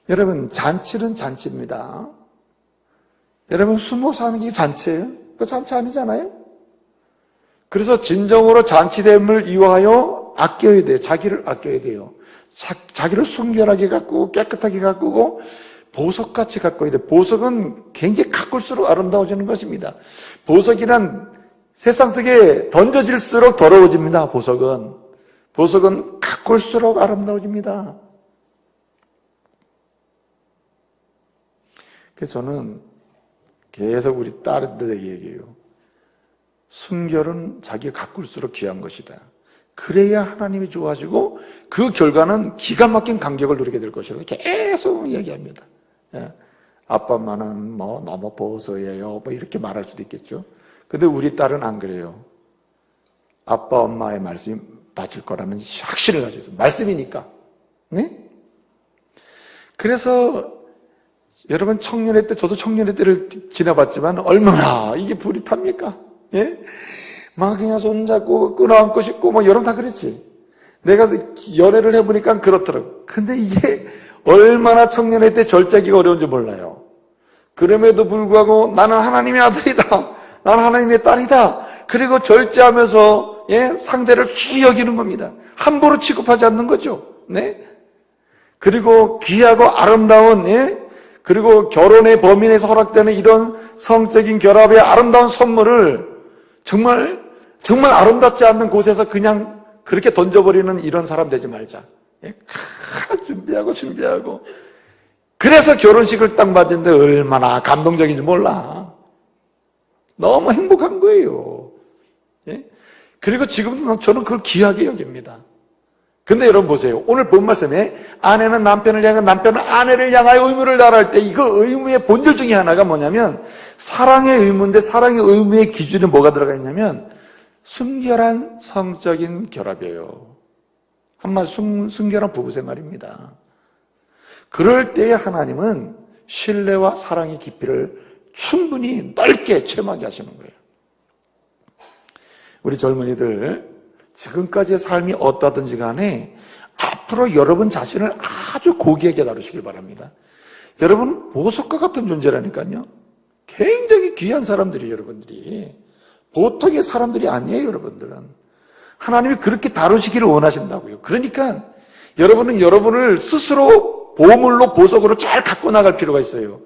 여러분, 잔치는 잔치입니다. 여러분, 숨어서 하는 게 잔치예요? 그 잔치 아니잖아요? 그래서 진정으로 잔치됨을 이용하여 아껴야 돼요. 자기를 아껴야 돼요. 자기를 순결하게 가꾸고 깨끗하게 가꾸고 보석같이 가꿔야 돼요. 보석은 굉장히 가꿀수록 아름다워지는 것입니다. 보석이란 세상 속에 던져질수록 더러워집니다. 보석은 가꿀수록 아름다워집니다. 그래서 저는 계속 우리 딸들에게 얘기해요. 순결은 자기가 가꿀수록 귀한 것이다. 그래야 하나님이 좋아하시고 그 결과는 기가 막힌 감격을 누리게 될 것이라고 계속 얘기합니다. 아빠 엄마는 뭐 너무 보수예요, 뭐 이렇게 말할 수도 있겠죠. 근데 우리 딸은 안 그래요. 아빠 엄마의 말씀이 맞을 거라는 확신을 가지고 있어요. 말씀이니까. 네? 그래서 여러분, 청년의 때, 저도 청년의 때를 지나봤지만 얼마나 이게 불이 탑니까? 예? 막 그냥 손잡고 끌어안고 싶고 뭐 여러분 다 그랬지. 내가 연애를 해보니까 그렇더라고. 근데 이게 얼마나 청년의 때 절제하기가 어려운지 몰라요. 그럼에도 불구하고 나는 하나님의 아들이다, 나는 하나님의 딸이다, 그리고 절제하면서 상대를 희히 여기는 겁니다. 함부로 취급하지 않는 거죠. 네? 그리고 귀하고 아름다운 그리고 결혼의 범위 내에서 허락되는 이런 성적인 결합의 아름다운 선물을 정말 아름답지 않는 곳에서 그냥 그렇게 던져버리는 이런 사람 되지 말자. 준비하고 그래서 결혼식을 딱 맞은데 얼마나 감동적인지 몰라. 너무 행복한 거예요. 그리고 지금도 저는 그걸 귀하게 여깁니다. 근데 여러분 보세요. 오늘 본 말씀에 아내는 남편을 향하여 남편은 아내를 향하여 의무를 다할 때 이거 의무의 본질 중에 하나가 뭐냐면 사랑의 의무인데 사랑의 의무의 기준에 뭐가 들어가 있냐면 순결한 성적인 결합이에요. 한마디 순결한 부부생활입니다. 그럴 때에 하나님은 신뢰와 사랑의 깊이를 충분히 넓게 체험하게 하시는 거예요. 우리 젊은이들 지금까지의 삶이 어떠든지 간에 앞으로 여러분 자신을 아주 고귀하게 다루시길 바랍니다. 여러분 보석과 같은 존재라니까요. 굉장히 귀한 사람들이 여러분들이 보통의 사람들이 아니에요. 여러분들은 하나님이 그렇게 다루시기를 원하신다고요. 그러니까 여러분은 여러분을 스스로 보물로 보석으로 잘 갖고 나갈 필요가 있어요.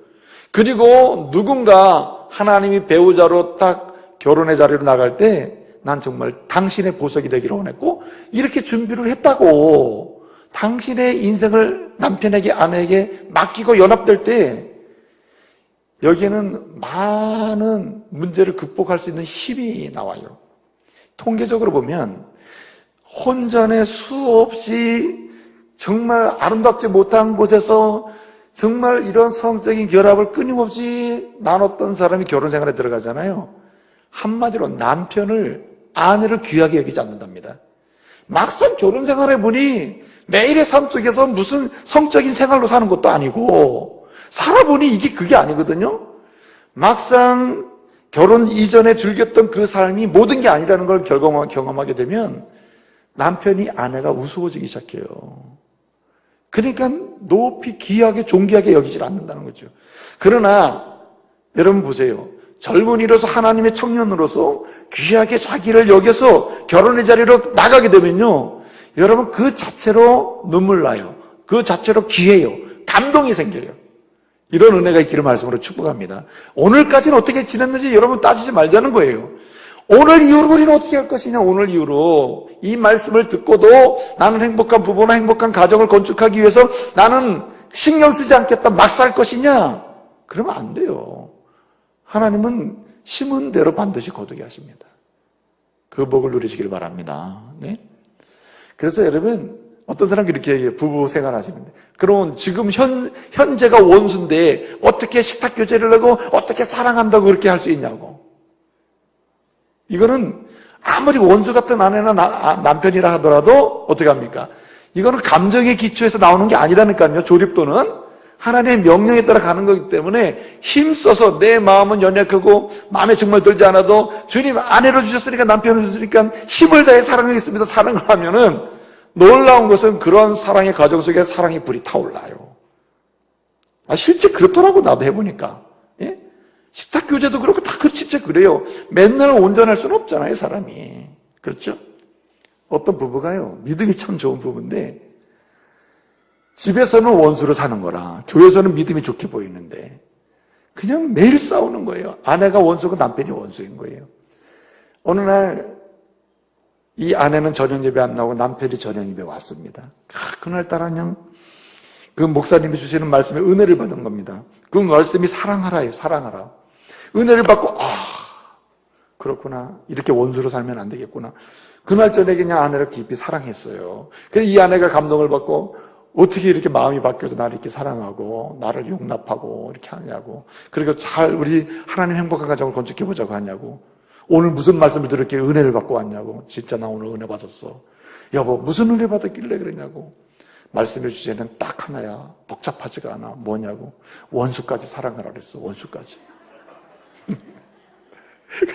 그리고 누군가 하나님이 배우자로 딱 결혼의 자리로 나갈 때 난 정말 당신의 보석이 되기를 원했고 이렇게 준비를 했다고 당신의 인생을 남편에게 아내에게 맡기고 연합될 때 여기에는 많은 문제를 극복할 수 있는 힘이 나와요. 통계적으로 보면 혼전에 수없이 정말 아름답지 못한 곳에서 정말 이런 성적인 결합을 끊임없이 나눴던 사람이 결혼 생활에 들어가잖아요. 한마디로 남편을 아내를 귀하게 여기지 않는답니다. 막상 결혼 생활해 보니 매일의 삶 속에서 무슨 성적인 생활로 사는 것도 아니고 살아보니 이게 그게 아니거든요. 막상 결혼 이전에 즐겼던 그 삶이 모든 게 아니라는 걸 경험하게 되면 남편이 아내가 우스워지기 시작해요. 그러니까 높이 귀하게 존귀하게 여기질 않는다는 거죠. 그러나 여러분 보세요. 젊은이로서 하나님의 청년으로서 귀하게 자기를 여겨서 결혼의 자리로 나가게 되면요, 여러분 그 자체로 눈물 나요. 그 자체로 귀해요. 감동이 생겨요. 이런 은혜가 있기를 말씀으로 축복합니다. 오늘까지는 어떻게 지냈는지 여러분 따지지 말자는 거예요. 오늘 이후로 우리는 어떻게 할 것이냐. 오늘 이후로 이 말씀을 듣고도 나는 행복한 부부나 행복한 가정을 건축하기 위해서 나는 신경 쓰지 않겠다 막 살 것이냐. 그러면 안 돼요. 하나님은 심은 대로 반드시 거두게 하십니다. 그 복을 누리시길 바랍니다. 네? 그래서 여러분, 어떤 사람이 이렇게 얘기해요. 부부 생활 하시는데. 그럼 지금 현재가 원수인데 어떻게 식탁 교제를 하고 어떻게 사랑한다고 그렇게 할 수 있냐고. 이거는 아무리 원수 같은 아내나 남편이라 하더라도 어떻게 합니까? 이거는 감정의 기초에서 나오는 게 아니라니까요. 조립도는 하나님의 명령에 따라 가는 거기 때문에 힘써서 내 마음은 연약하고 마음에 정말 들지 않아도 주님 아내로 주셨으니까 남편을 주셨으니까 힘을 다해 사랑하겠습니다. 사랑을 하면은 놀라운 것은 그런 사랑의 과정 속에 사랑의 불이 타올라요. 실제 그렇더라고. 나도 해보니까. 예? 식탁 교제도 그렇고 다 진짜 그래요. 맨날 온전할 수는 없잖아요, 사람이. 그렇죠? 어떤 부부가요, 믿음이 참 좋은 부부인데 집에서는 원수로 사는 거라 교회에서는 믿음이 좋게 보이는데 그냥 매일 싸우는 거예요. 아내가 원수고 남편이 원수인 거예요. 어느 날 이 아내는 저녁 예배 안 나오고 남편이 저녁 예배 왔습니다. 그날따라 그냥 그 목사님이 주시는 말씀에 은혜를 받은 겁니다. 그 말씀이 사랑하라예요. 사랑하라. 은혜를 받고 그렇구나. 이렇게 원수로 살면 안 되겠구나. 그날 저녁에 그냥 아내를 깊이 사랑했어요. 그래서 이 아내가 감동을 받고 어떻게 이렇게 마음이 바뀌어도 나를 이렇게 사랑하고 나를 용납하고 이렇게 하냐고. 그리고 잘 우리 하나님 행복한 가정을 건축해보자고 하냐고. 오늘 무슨 말씀을 들었기에 은혜를 받고 왔냐고. 진짜 나 오늘 은혜 받았어. 여보 무슨 은혜 받았길래 그러냐고. 말씀해 주제는 딱 하나야. 복잡하지가 않아. 뭐냐고. 원수까지 사랑하라 그랬어. 원수까지.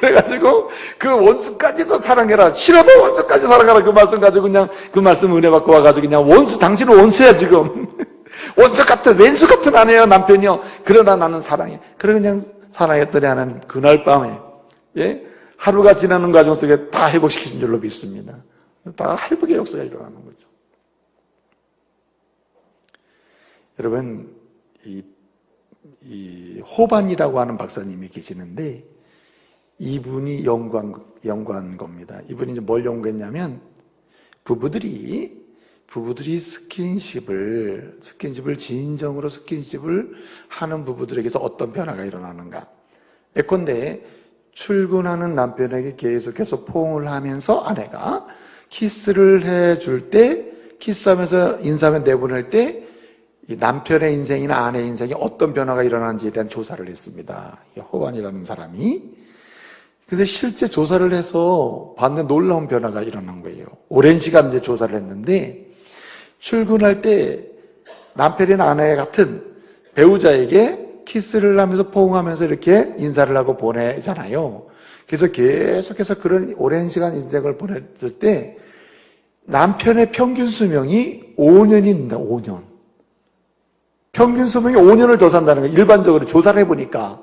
그래가지고 그 원수까지도 사랑해라. 싫어도 원수까지 사랑하라. 그 말씀 가지고 그냥 그 말씀 은혜 받고 와가지고 그냥 원수, 당신은 원수야 지금. 원수 같은 왼수 같은 아내요 남편이요. 그러나 나는 사랑해. 그래 그냥 사랑했더니 하나님 그날 밤에 하루가 지나는 과정 속에 다 회복시키신 줄로 믿습니다. 다 회복의 역사가 일어나는 거죠. 여러분 이 호반이라고 하는 박사님이 계시는데 이분이 연구한 겁니다. 이분이 이제 뭘 연구했냐면 부부들이 스킨십을 진정으로 스킨십을 하는 부부들에게서 어떤 변화가 일어나는가. 예컨대 출근하는 남편에게 계속해서 포옹을 하면서 아내가 키스를 해줄 때 키스하면서 인사하며 내보낼 때 이 남편의 인생이나 아내의 인생에 어떤 변화가 일어나는지에 대한 조사를 했습니다. 호반이라는 사람이. 근데 실제 조사를 해서 봤는데 놀라운 변화가 일어난 거예요. 오랜 시간 이제 조사를 했는데 출근할 때 남편이나 아내 같은 배우자에게 키스를 하면서 포옹하면서 이렇게 인사를 하고 보내잖아요. 그래서 계속해서 그런 오랜 시간 인생을 보냈을 때 남편의 평균 수명이 5년입니다. 5년. 평균 수명이 5년을 더 산다는 거예요. 일반적으로 조사를 해보니까.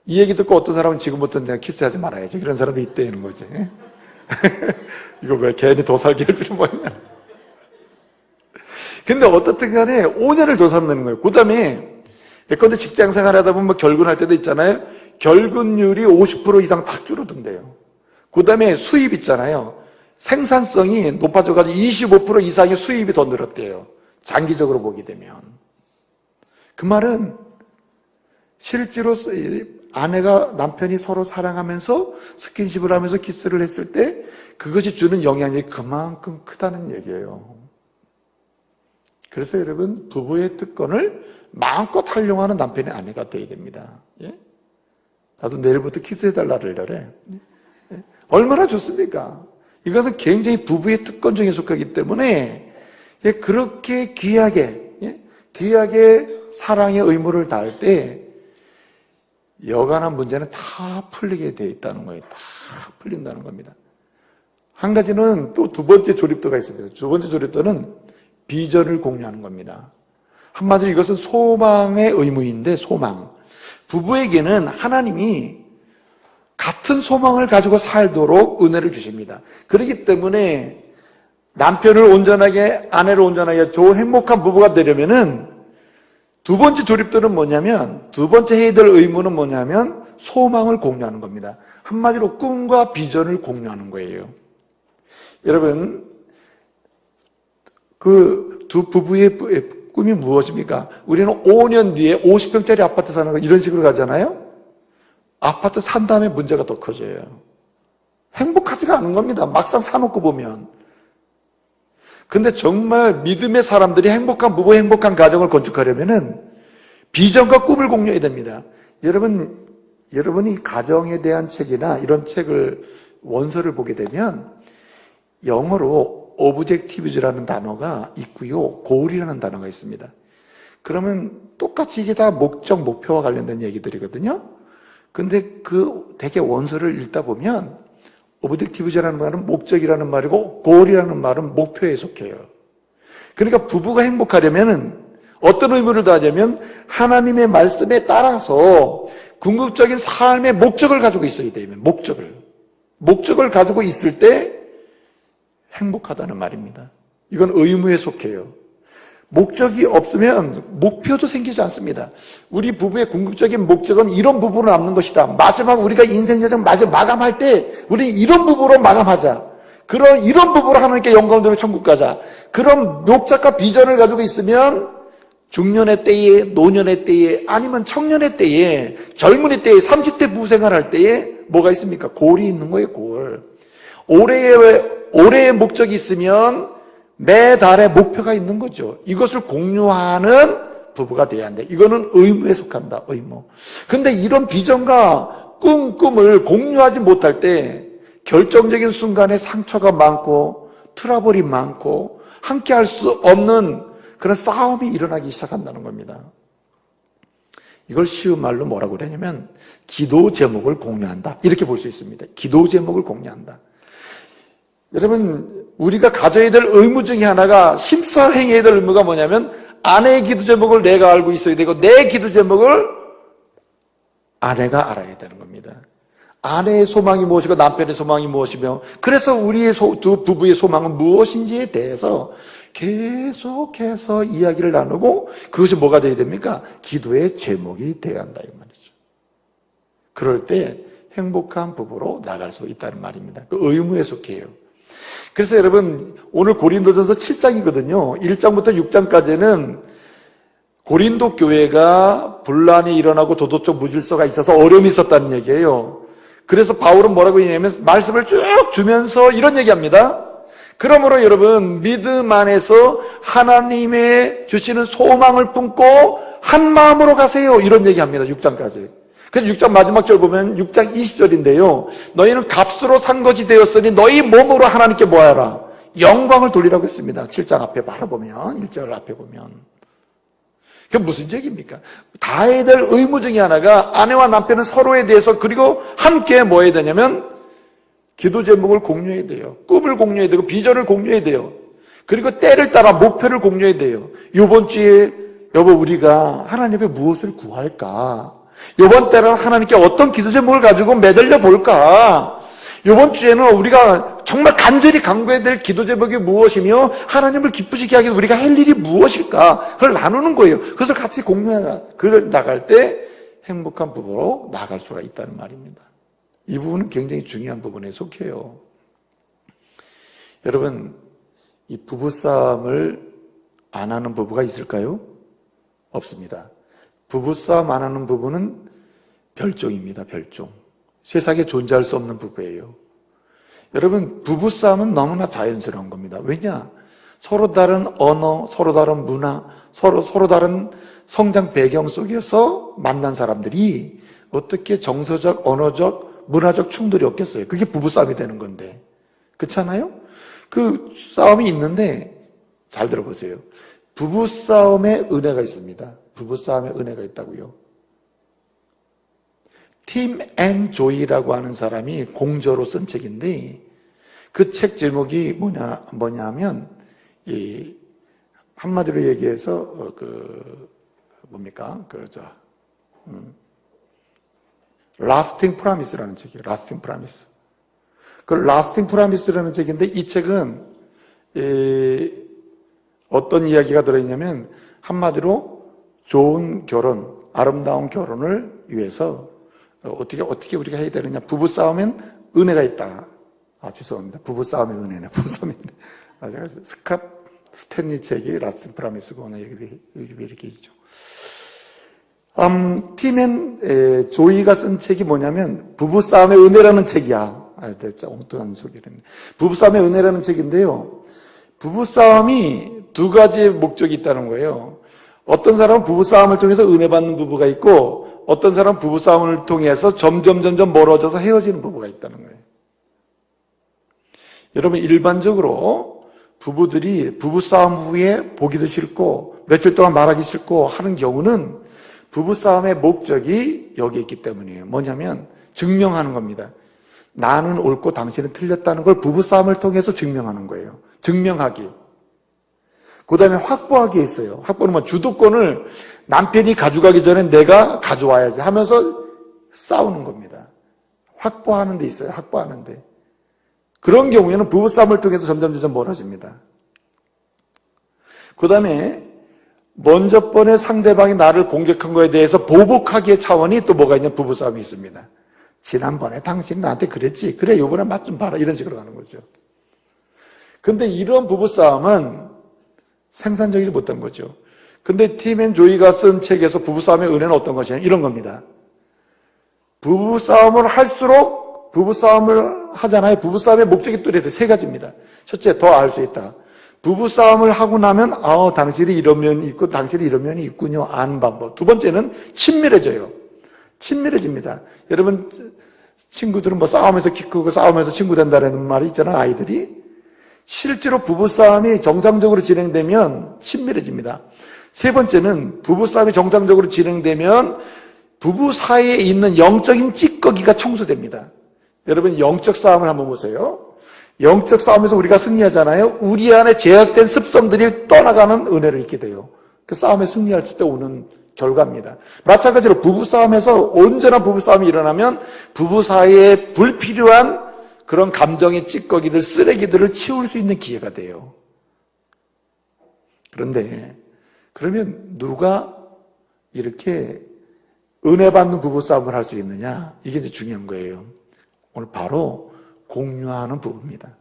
이 얘기 듣고 어떤 사람은 지금부터 내가 키스하지 말아야지. 그런 사람도 있다는 거지. 이거 왜 괜히 더 살게 할 필요 뭐냐. 근데 어떻든 간에 5년을 더 산다는 거예요. 그 다음에 예컨대 직장 생활 하다 보면 결근할 때도 있잖아요. 결근율이 50% 이상 탁 줄어든대요. 그 다음에 수입 있잖아요. 생산성이 높아져가지고 25% 이상의 수입이 더 늘었대요. 장기적으로 보게 되면. 그 말은 실제로 아내가 남편이 서로 사랑하면서 스킨십을 하면서 키스를 했을 때 그것이 주는 영향이 그만큼 크다는 얘기예요. 그래서 여러분 부부의 특권을 마음껏 활용하는 남편의 아내가 되어야 됩니다. 예? 나도 내일부터 키스해달라를 그래. 얼마나 좋습니까? 이것은 굉장히 부부의 특권 중에 속하기 때문에 그렇게 귀하게 사랑의 의무를 다할 때 여간한 문제는 다 풀리게 돼 있다는 거예요. 다 풀린다는 겁니다. 한 가지는 또 두 번째 조립도가 있습니다. 두 번째 조립도는 비전을 공유하는 겁니다. 한마디로 이것은 소망의 의무인데, 소망. 부부에게는 하나님이 같은 소망을 가지고 살도록 은혜를 주십니다. 그렇기 때문에 남편을 온전하게, 아내를 온전하게 좋은 행복한 부부가 되려면은 두 번째 조립도는 뭐냐면, 두 번째 해야 될 의무는 뭐냐면 소망을 공유하는 겁니다. 한마디로 꿈과 비전을 공유하는 거예요. 여러분, 그 두 부부의 꿈이 무엇입니까? 우리는 5년 뒤에 50평짜리 아파트 사는 거 이런 식으로 가잖아요. 아파트 산 다음에 문제가 더 커져요. 행복하지가 않은 겁니다. 막상 사놓고 보면. 근데 정말 믿음의 사람들이 행복한 부부, 행복한 가정을 건축하려면은 비전과 꿈을 공유해야 됩니다. 여러분이 가정에 대한 책이나 이런 책을, 원서를 보게 되면 영어로 objectives라는 단어가 있고요, goal이라는 단어가 있습니다. 그러면 똑같이 이게 다 목적, 목표와 관련된 얘기들이거든요. 근데 그 되게 원서를 읽다 보면 objectives라는 말은 목적이라는 말이고 goal이라는 말은 목표에 속해요. 그러니까 부부가 행복하려면은 어떤 의무를 다하냐면 하나님의 말씀에 따라서 궁극적인 삶의 목적을 가지고 있어야 돼요. 목적을 가지고 있을 때 행복하다는 말입니다. 이건 의무에 속해요. 목적이 없으면 목표도 생기지 않습니다. 우리 부부의 궁극적인 목적은 이런 부부로 남는 것이다. 마지막 우리가 인생 여정 마감할 때 우리 이런 부부로 마감하자. 이런 부부로 하나님께 영광을 돌려 천국 가자. 그런 목적과 비전을 가지고 있으면 중년의 때에, 노년의 때에, 아니면 청년의 때에, 젊은이 때에, 30대 부부 생활할 때에 뭐가 있습니까? 골이 있는 거예요, 골. 올해의 목적이 있으면 매달의 목표가 있는 거죠. 이것을 공유하는 부부가 돼야 한다. 이거는 의무에 속한다, 의무. 근데 이런 비전과 꿈을 공유하지 못할 때 결정적인 순간에 상처가 많고 트러블이 많고 함께 할 수 없는 그런 싸움이 일어나기 시작한다는 겁니다. 이걸 쉬운 말로 뭐라고 그러냐면 기도 제목을 공유한다, 이렇게 볼 수 있습니다. 기도 제목을 공유한다. 여러분, 우리가 가져야 될 의무 중에 하나가, 힘써 행해야 될 의무가 뭐냐면 아내의 기도 제목을 내가 알고 있어야 되고 내 기도 제목을 아내가 알아야 되는 겁니다. 아내의 소망이 무엇이고 남편의 소망이 무엇이며, 그래서 우리의 두 부부의 소망은 무엇인지에 대해서 계속해서 이야기를 나누고, 그것이 뭐가 되어야 됩니까? 기도의 제목이 되어야 한다, 이 말이죠. 그럴 때 행복한 부부로 나갈 수 있다는 말입니다. 그 의무에 속해요. 그래서 여러분, 오늘 고린도전서 7장이거든요. 1장부터 6장까지는 고린도 교회가 분란이 일어나고 도덕적 무질서가 있어서 어려움이 있었다는 얘기예요. 그래서 바울은 뭐라고 얘기하냐면 말씀을 쭉 주면서 이런 얘기합니다. 그러므로 여러분, 믿음 안에서 하나님의 주시는 소망을 품고 한 마음으로 가세요, 이런 얘기합니다. 6장까지. 그래서 6장 마지막 절 보면 6장 20절인데요. 너희는 값으로 산 것이 되었으니 너희 몸으로 하나님께 뭐하라? 영광을 돌리라고 했습니다. 7장 앞에 바로 보면, 1절 앞에 보면. 그게 무슨 얘기입니까? 다 해야 될 의무 중에 하나가 아내와 남편은 서로에 대해서, 그리고 함께 뭐 해야 되냐면 기도 제목을 공유해야 돼요. 꿈을 공유해야 되고 비전을 공유해야 돼요. 그리고 때를 따라 목표를 공유해야 돼요. 이번 주에 여보, 우리가 하나님 앞에 무엇을 구할까? 이번 때는 하나님께 어떤 기도 제목을 가지고 매달려 볼까? 이번 주에는 우리가 정말 간절히 간구해야 될 기도 제목이 무엇이며 하나님을 기쁘시게 하기 위해 우리가 할 일이 무엇일까? 그걸 나누는 거예요. 그것을 같이 그걸 나갈 때 행복한 부부로 나갈 수가 있다는 말입니다. 이 부분은 굉장히 중요한 부분에 속해요. 여러분, 이 부부싸움을 안 하는 부부가 있을까요? 없습니다. 부부싸움 안 하는 부부는 별종입니다. 별종. 세상에 존재할 수 없는 부부예요. 여러분, 부부싸움은 너무나 자연스러운 겁니다. 왜냐? 서로 다른 언어, 서로 다른 문화, 서로 다른 성장 배경 속에서 만난 사람들이 어떻게 정서적, 언어적, 문화적 충돌이 없겠어요? 그게 부부싸움이 되는 건데. 그렇잖아요? 그 싸움이 있는데 잘 들어보세요. 부부싸움에 은혜가 있습니다. 부부싸움에 은혜가 있다고요. 팀 앤 조이라고 하는 사람이 공저로 쓴 책인데 그 책 제목이 뭐냐면 한마디로 얘기해서 Lasting Promise라는 책이에요. Lasting Promise. 그 Lasting Promise라는 책인데 이 책은 어떤 이야기가 들어있냐면 한마디로 좋은 결혼, 아름다운 결혼을 위해서 어떻게 우리가 해야 되느냐. 부부싸움엔 은혜가 있다. 죄송합니다. 부부싸움의 은혜네. 부부싸움의 은혜. 제가 스캇 스탠리 책이 라스팅 프라미스고 이렇게 있죠. 팀앤 조이가 쓴 책이 뭐냐면 부부싸움의 은혜라는 책이야. 진짜 엉뚱한 소리를 했네. 부부싸움의 은혜라는 책인데요. 부부싸움이 두 가지의 목적이 있다는 거예요. 어떤 사람은 부부싸움을 통해서 은혜 받는 부부가 있고 어떤 사람은 부부싸움을 통해서 점점 멀어져서 헤어지는 부부가 있다는 거예요. 여러분 일반적으로 부부들이 부부싸움 후에 보기도 싫고 며칠 동안 말하기 싫고 하는 경우는 부부싸움의 목적이 여기 있기 때문이에요. 뭐냐면 증명하는 겁니다. 나는 옳고 당신은 틀렸다는 걸 부부싸움을 통해서 증명하는 거예요. 증명하기. 그 다음에 확보하기 있어요. 확보는 주도권을 남편이 가져가기 전에 내가 가져와야지 하면서 싸우는 겁니다. 확보하는 데 있어요. 확보하는 데. 그런 경우에는 부부싸움을 통해서 점점 멀어집니다. 그 다음에 먼저 번에 상대방이 나를 공격한 거에 대해서 보복하기의 차원이 또 뭐가 있냐 부부싸움이 있습니다. 지난번에 당신이 나한테 그랬지. 그래 이번에 맛 좀 봐라. 이런 식으로 가는 거죠. 근데 이런 부부싸움은 생산적이지 못한 거죠. 근데 팀 앤 조이가 쓴 책에서 부부싸움의 은혜는 어떤 것이냐 이런 겁니다. 부부싸움을 할수록 부부싸움을 하잖아요. 부부싸움의 목적이 뚜렷해 세 가지입니다. 첫째, 더 알 수 있다. 부부싸움을 하고 나면 당신이 이런 면이 있고 당신이 이런 면이 있군요. 아는 방법. 두 번째는 친밀해져요. 친밀해집니다. 여러분 친구들은 싸우면서 키 크고 싸우면서 친구 된다는 말이 있잖아요. 아이들이. 실제로 부부싸움이 정상적으로 진행되면 친밀해집니다. 세 번째는 부부싸움이 정상적으로 진행되면 부부 사이에 있는 영적인 찌꺼기가 청소됩니다. 여러분 영적 싸움을 한번 보세요. 영적 싸움에서 우리가 승리하잖아요. 우리 안에 제약된 습성들이 떠나가는 은혜를 잊게 돼요. 그 싸움에 승리할 때 오는 결과입니다. 마찬가지로 부부싸움에서 온전한 부부싸움이 일어나면 부부 사이에 불필요한 그런 감정의 찌꺼기들, 쓰레기들을 치울 수 있는 기회가 돼요. 그런데 그러면 누가 이렇게 은혜 받는 부부싸움을 할 수 있느냐? 이게 이제 중요한 거예요. 오늘 바로 공유하는 부부입니다.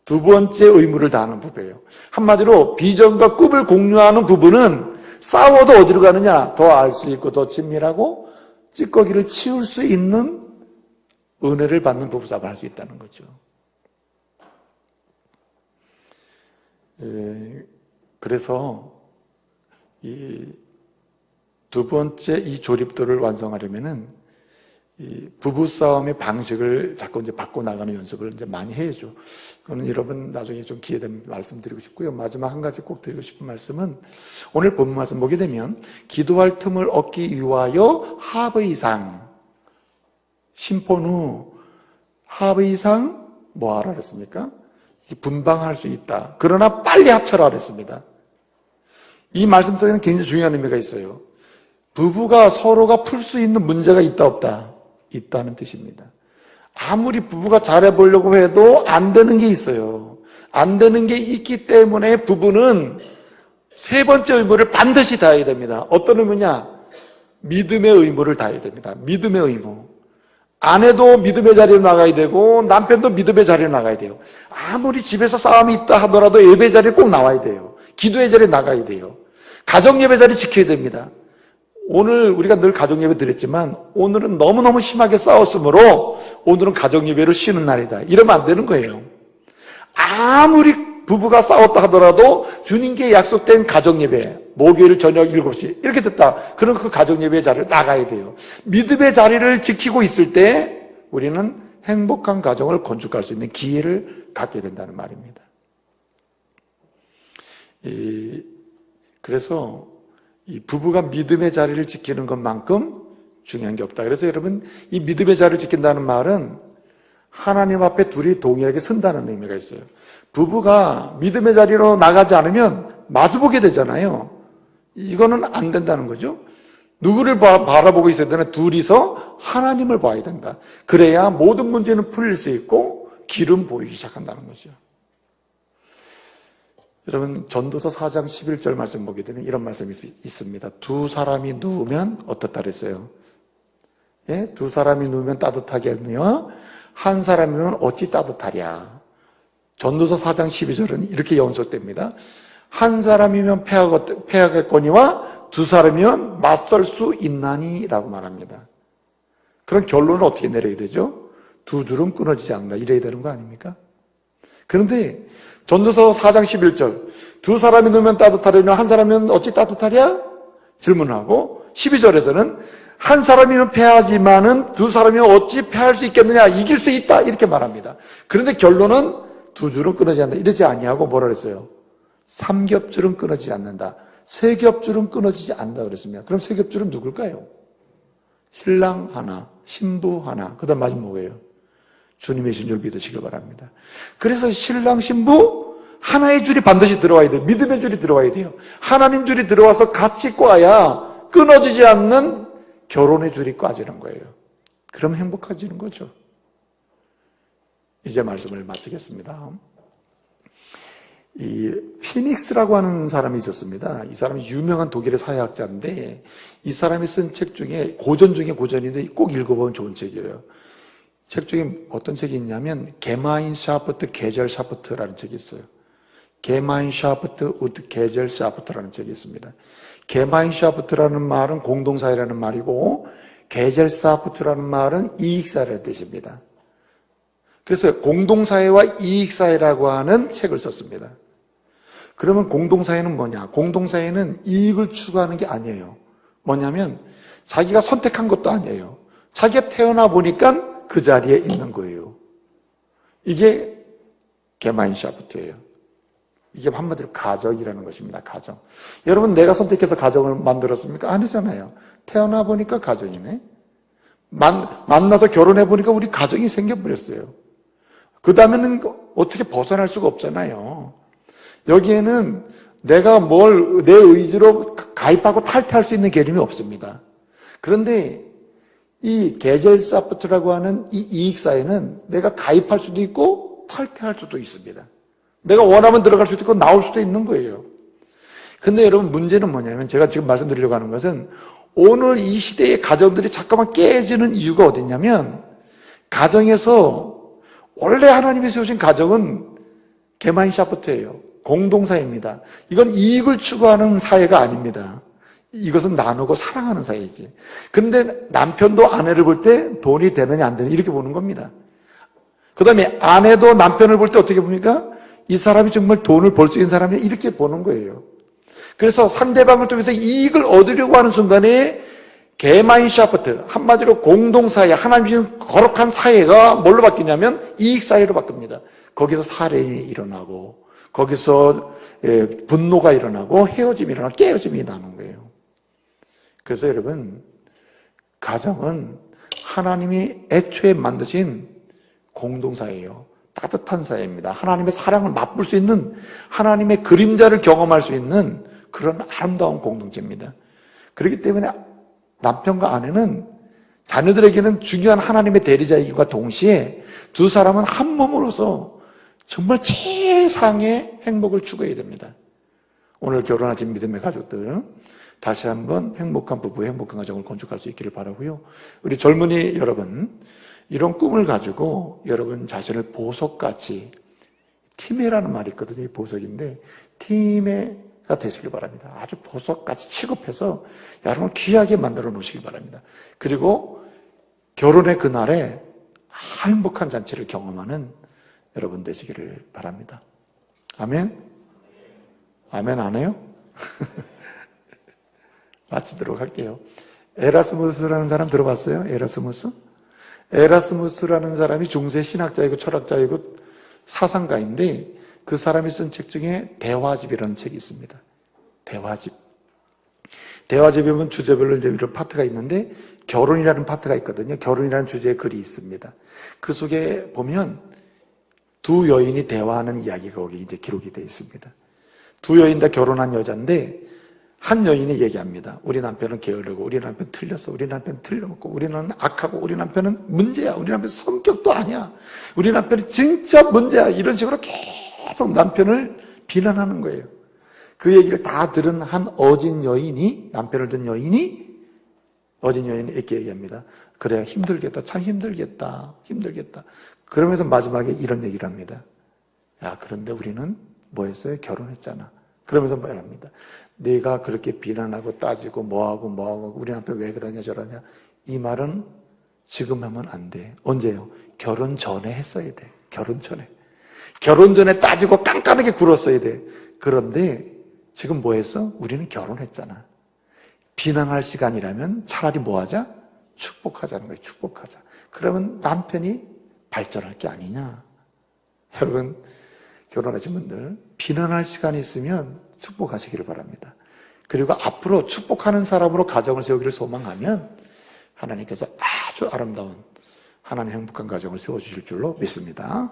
두 번째 의무를 다하는 부부예요. 한마디로 비전과 꿈을 공유하는 부부는 싸워도 어디로 가느냐? 더 알 수 있고 더 친밀하고 찌꺼기를 치울 수 있는 은혜를 받는 부부싸움을 할 수 있다는 거죠. 그래서 이 두 번째 이 조립도를 완성하려면은 이 부부싸움의 방식을 자꾸 이제 바꿔 나가는 연습을 이제 많이 해야죠. 그거는 여러분 나중에 좀 기회 되면 말씀드리고 싶고요. 마지막 한 가지 꼭 드리고 싶은 말씀은 오늘 본문 말씀 보게 되면 기도할 틈을 얻기 위하여 합의상 심폰 후 합의상 뭐 하라 그랬습니까? 분방할 수 있다. 그러나 빨리 합쳐라 그랬습니다. 이 말씀 속에는 굉장히 중요한 의미가 있어요. 부부가 서로가 풀 수 있는 문제가 있다 없다? 있다는 뜻입니다. 아무리 부부가 잘해보려고 해도 안 되는 게 있어요. 안 되는 게 있기 때문에 부부는 세 번째 의무를 반드시 다해야 됩니다. 어떤 의무냐? 믿음의 의무를 다해야 됩니다. 믿음의 의무. 아내도 믿음의 자리에 나가야 되고 남편도 믿음의 자리에 나가야 돼요. 아무리 집에서 싸움이 있다 하더라도 예배 자리에 꼭 나와야 돼요. 기도의 자리에 나가야 돼요. 가정 예배 자리 지켜야 됩니다. 오늘 우리가 늘 가정 예배 드렸지만 오늘은 너무너무 심하게 싸웠으므로 오늘은 가정 예배로 쉬는 날이다. 이러면 안 되는 거예요. 아무리 부부가 싸웠다 하더라도 주님께 약속된 가정 예배, 목요일 저녁 7시 이렇게 됐다. 그럼 그 가정 예배 자리를 나가야 돼요. 믿음의 자리를 지키고 있을 때 우리는 행복한 가정을 건축할 수 있는 기회를 갖게 된다는 말입니다. 그래서 이 부부가 믿음의 자리를 지키는 것만큼 중요한 게 없다. 그래서 여러분, 이 믿음의 자리를 지킨다는 말은 하나님 앞에 둘이 동일하게 선다는 의미가 있어요. 부부가 믿음의 자리로 나가지 않으면 마주보게 되잖아요. 이거는 안 된다는 거죠. 누구를 바라보고 있어야 되나? 둘이서 하나님을 봐야 된다. 그래야 모든 문제는 풀릴 수 있고 길은 보이기 시작한다는 거죠. 여러분, 전도서 4장 11절 말씀 보게 되면 이런 말씀이 있습니다. 두 사람이 누우면 어떻다 그랬어요? 예? 두 사람이 누우면 따뜻하겠느냐? 한 사람이면 어찌 따뜻하랴? 전도서 4장 12절은 이렇게 연속됩니다. 한 사람이면 패하겠거니와 두 사람이면 맞설 수 있나니? 라고 말합니다. 그럼 결론은 어떻게 내려야 되죠? 두 줄은 끊어지지 않는다. 이래야 되는 거 아닙니까? 그런데 전도서 4장 11절 두 사람이 누우면 따뜻하려냐 한 사람이면 어찌 따뜻하랴? 질문하고 12절에서는 한 사람이면 패하지만은 두 사람이면 어찌 패할 수 있겠느냐? 이길 수 있다. 이렇게 말합니다. 그런데 결론은 두 줄은 끊어지지 않는다. 이러지 아니하고 뭐라 그랬어요? 삼겹줄은 끊어지지 않는다. 세겹줄은 끊어지지 않는다 그랬습니다. 그럼 세겹줄은 누굴까요? 신랑 하나, 신부 하나, 그 다음 마지막 뭐예요? 주님이신 줄 믿으시길 바랍니다. 그래서 신랑, 신부 하나의 줄이 반드시 들어와야 돼요. 믿음의 줄이 들어와야 돼요. 하나님 줄이 들어와서 같이 꽈야 끊어지지 않는 결혼의 줄이 꽈지는 거예요. 그럼 행복해지는 거죠. 이제 말씀을 마치겠습니다. 이 피닉스라고 하는 사람이 있었습니다. 이 사람이 유명한 독일의 사회학자인데 이 사람이 쓴 책 중에 고전 중에 고전인데 꼭 읽어보면 좋은 책이에요. 책 중에 어떤 책이 있냐면 게마인샤프트 게젤샤프트라는 책이 있어요. 게마인샤프트 우드 게젤샤프트라는 책이 있습니다. 게마인샤프트라는 말은 공동사회라는 말이고 게젤샤프트라는 말은 이익사회라는 뜻입니다. 그래서 공동사회와 이익사회라고 하는 책을 썼습니다. 그러면 공동사회는 뭐냐? 공동사회는 이익을 추구하는 게 아니에요. 뭐냐면 자기가 선택한 것도 아니에요. 자기가 태어나 보니까 그 자리에 있는 거예요. 이게 게마인샤프트예요. 이게 한마디로 가정이라는 것입니다. 가정. 여러분, 내가 선택해서 가정을 만들었습니까? 아니잖아요. 태어나 보니까 가정이네. 만나서 결혼해 보니까 우리 가정이 생겨버렸어요. 그 다음에는 어떻게 벗어날 수가 없잖아요. 여기에는 내가 내 의지로 가입하고 탈퇴할 수 있는 개념이 없습니다. 그런데 이 게젤사프트라고 하는 이 이익사회는 내가 가입할 수도 있고 탈퇴할 수도 있습니다. 내가 원하면 들어갈 수도 있고 나올 수도 있는 거예요. 근데 여러분, 문제는 뭐냐면 제가 지금 말씀드리려고 하는 것은 오늘 이 시대의 가정들이 잠깐만 깨지는 이유가 어딨냐면 가정에서 원래 하나님이 세우신 가정은 게마인샤프트예요. 공동사회입니다. 이건 이익을 추구하는 사회가 아닙니다. 이것은 나누고 사랑하는 사회이지. 그런데 남편도 아내를 볼 때 돈이 되느냐 안 되느냐 이렇게 보는 겁니다. 그 다음에 아내도 남편을 볼 때 어떻게 봅니까? 이 사람이 정말 돈을 벌 수 있는 사람이냐 이렇게 보는 거예요. 그래서 상대방을 통해서 이익을 얻으려고 하는 순간에 게마인샤프트, 한마디로 공동사회, 하나님이 거룩한 사회가 뭘로 바뀌냐면 이익사회로 바뀝니다. 거기서 살인이 일어나고 거기서 분노가 일어나고 헤어짐이 일어나고 깨어짐이 나는 거예요. 그래서 여러분, 가정은 하나님이 애초에 만드신 공동사회예요. 따뜻한 사회입니다. 하나님의 사랑을 맛볼 수 있는, 하나님의 그림자를 경험할 수 있는 그런 아름다운 공동체입니다. 그렇기 때문에 남편과 아내는 자녀들에게는 중요한 하나님의 대리자이기와 동시에 두 사람은 한 몸으로서 정말 최상의 행복을 추구해야 됩니다. 오늘 결혼하신 믿음의 가족들, 다시 한번 행복한 부부, 행복한 가정을 건축할 수 있기를 바라고요. 우리 젊은이 여러분, 이런 꿈을 가지고 여러분 자신을 보석같이, 팀회라는 말이 있거든요. 보석인데 팀회가 되시길 바랍니다. 아주 보석같이 취급해서 여러분 귀하게 만들어 놓으시길 바랍니다. 그리고 결혼의 그날에 행복한 잔치를 경험하는 여러분 되시기를 바랍니다. 아멘? 아멘 안 해요? 마치도록 할게요. 에라스무스라는 사람 들어봤어요? 에라스무스? 에라스무스라는 사람이 중세 신학자이고 철학자이고 사상가인데 그 사람이 쓴 책 중에 대화집이라는 책이 있습니다. 대화집. 대화집에 보면 주제별로 이제 이런 파트가 있는데 결혼이라는 파트가 있거든요. 결혼이라는 주제의 글이 있습니다. 그 속에 보면 두 여인이 대화하는 이야기가 거기 이제 기록이 되어 있습니다. 두 여인 다 결혼한 여자인데 한 여인이 얘기합니다. 우리 남편은 게으르고 우리 남편 틀렸어. 우리 남편 틀려먹고 우리는 악하고 우리 남편은 문제야. 우리 남편 성격도 아니야. 우리 남편이 진짜 문제야. 이런 식으로 계속 남편을 비난하는 거예요. 그 얘기를 다 들은 한 어진 여인이 남편을 둔 여인이 어진 여인이 이렇게 얘기합니다. 그래 힘들겠다. 참 힘들겠다. 그러면서 마지막에 이런 얘기를 합니다. 야 그런데 우리는 뭐 했어요? 결혼했잖아. 그러면서 말합니다. 네가 그렇게 비난하고 따지고 뭐하고 우리 남편 왜 그러냐 저러냐 이 말은 지금 하면 안 돼. 언제요? 결혼 전에 했어야 돼. 결혼 전에 따지고 깐깐하게 굴었어야 돼. 그런데 지금 뭐 했어? 우리는 결혼했잖아. 비난할 시간이라면 차라리 뭐 하자? 축복하자는 거예요. 축복하자. 그러면 남편이 발전할 게 아니냐. 여러분 결혼하신 분들 비난할 시간이 있으면 축복하시기를 바랍니다. 그리고 앞으로 축복하는 사람으로 가정을 세우기를 소망하면 하나님께서 아주 아름다운 하나님 행복한 가정을 세워주실 줄로 믿습니다.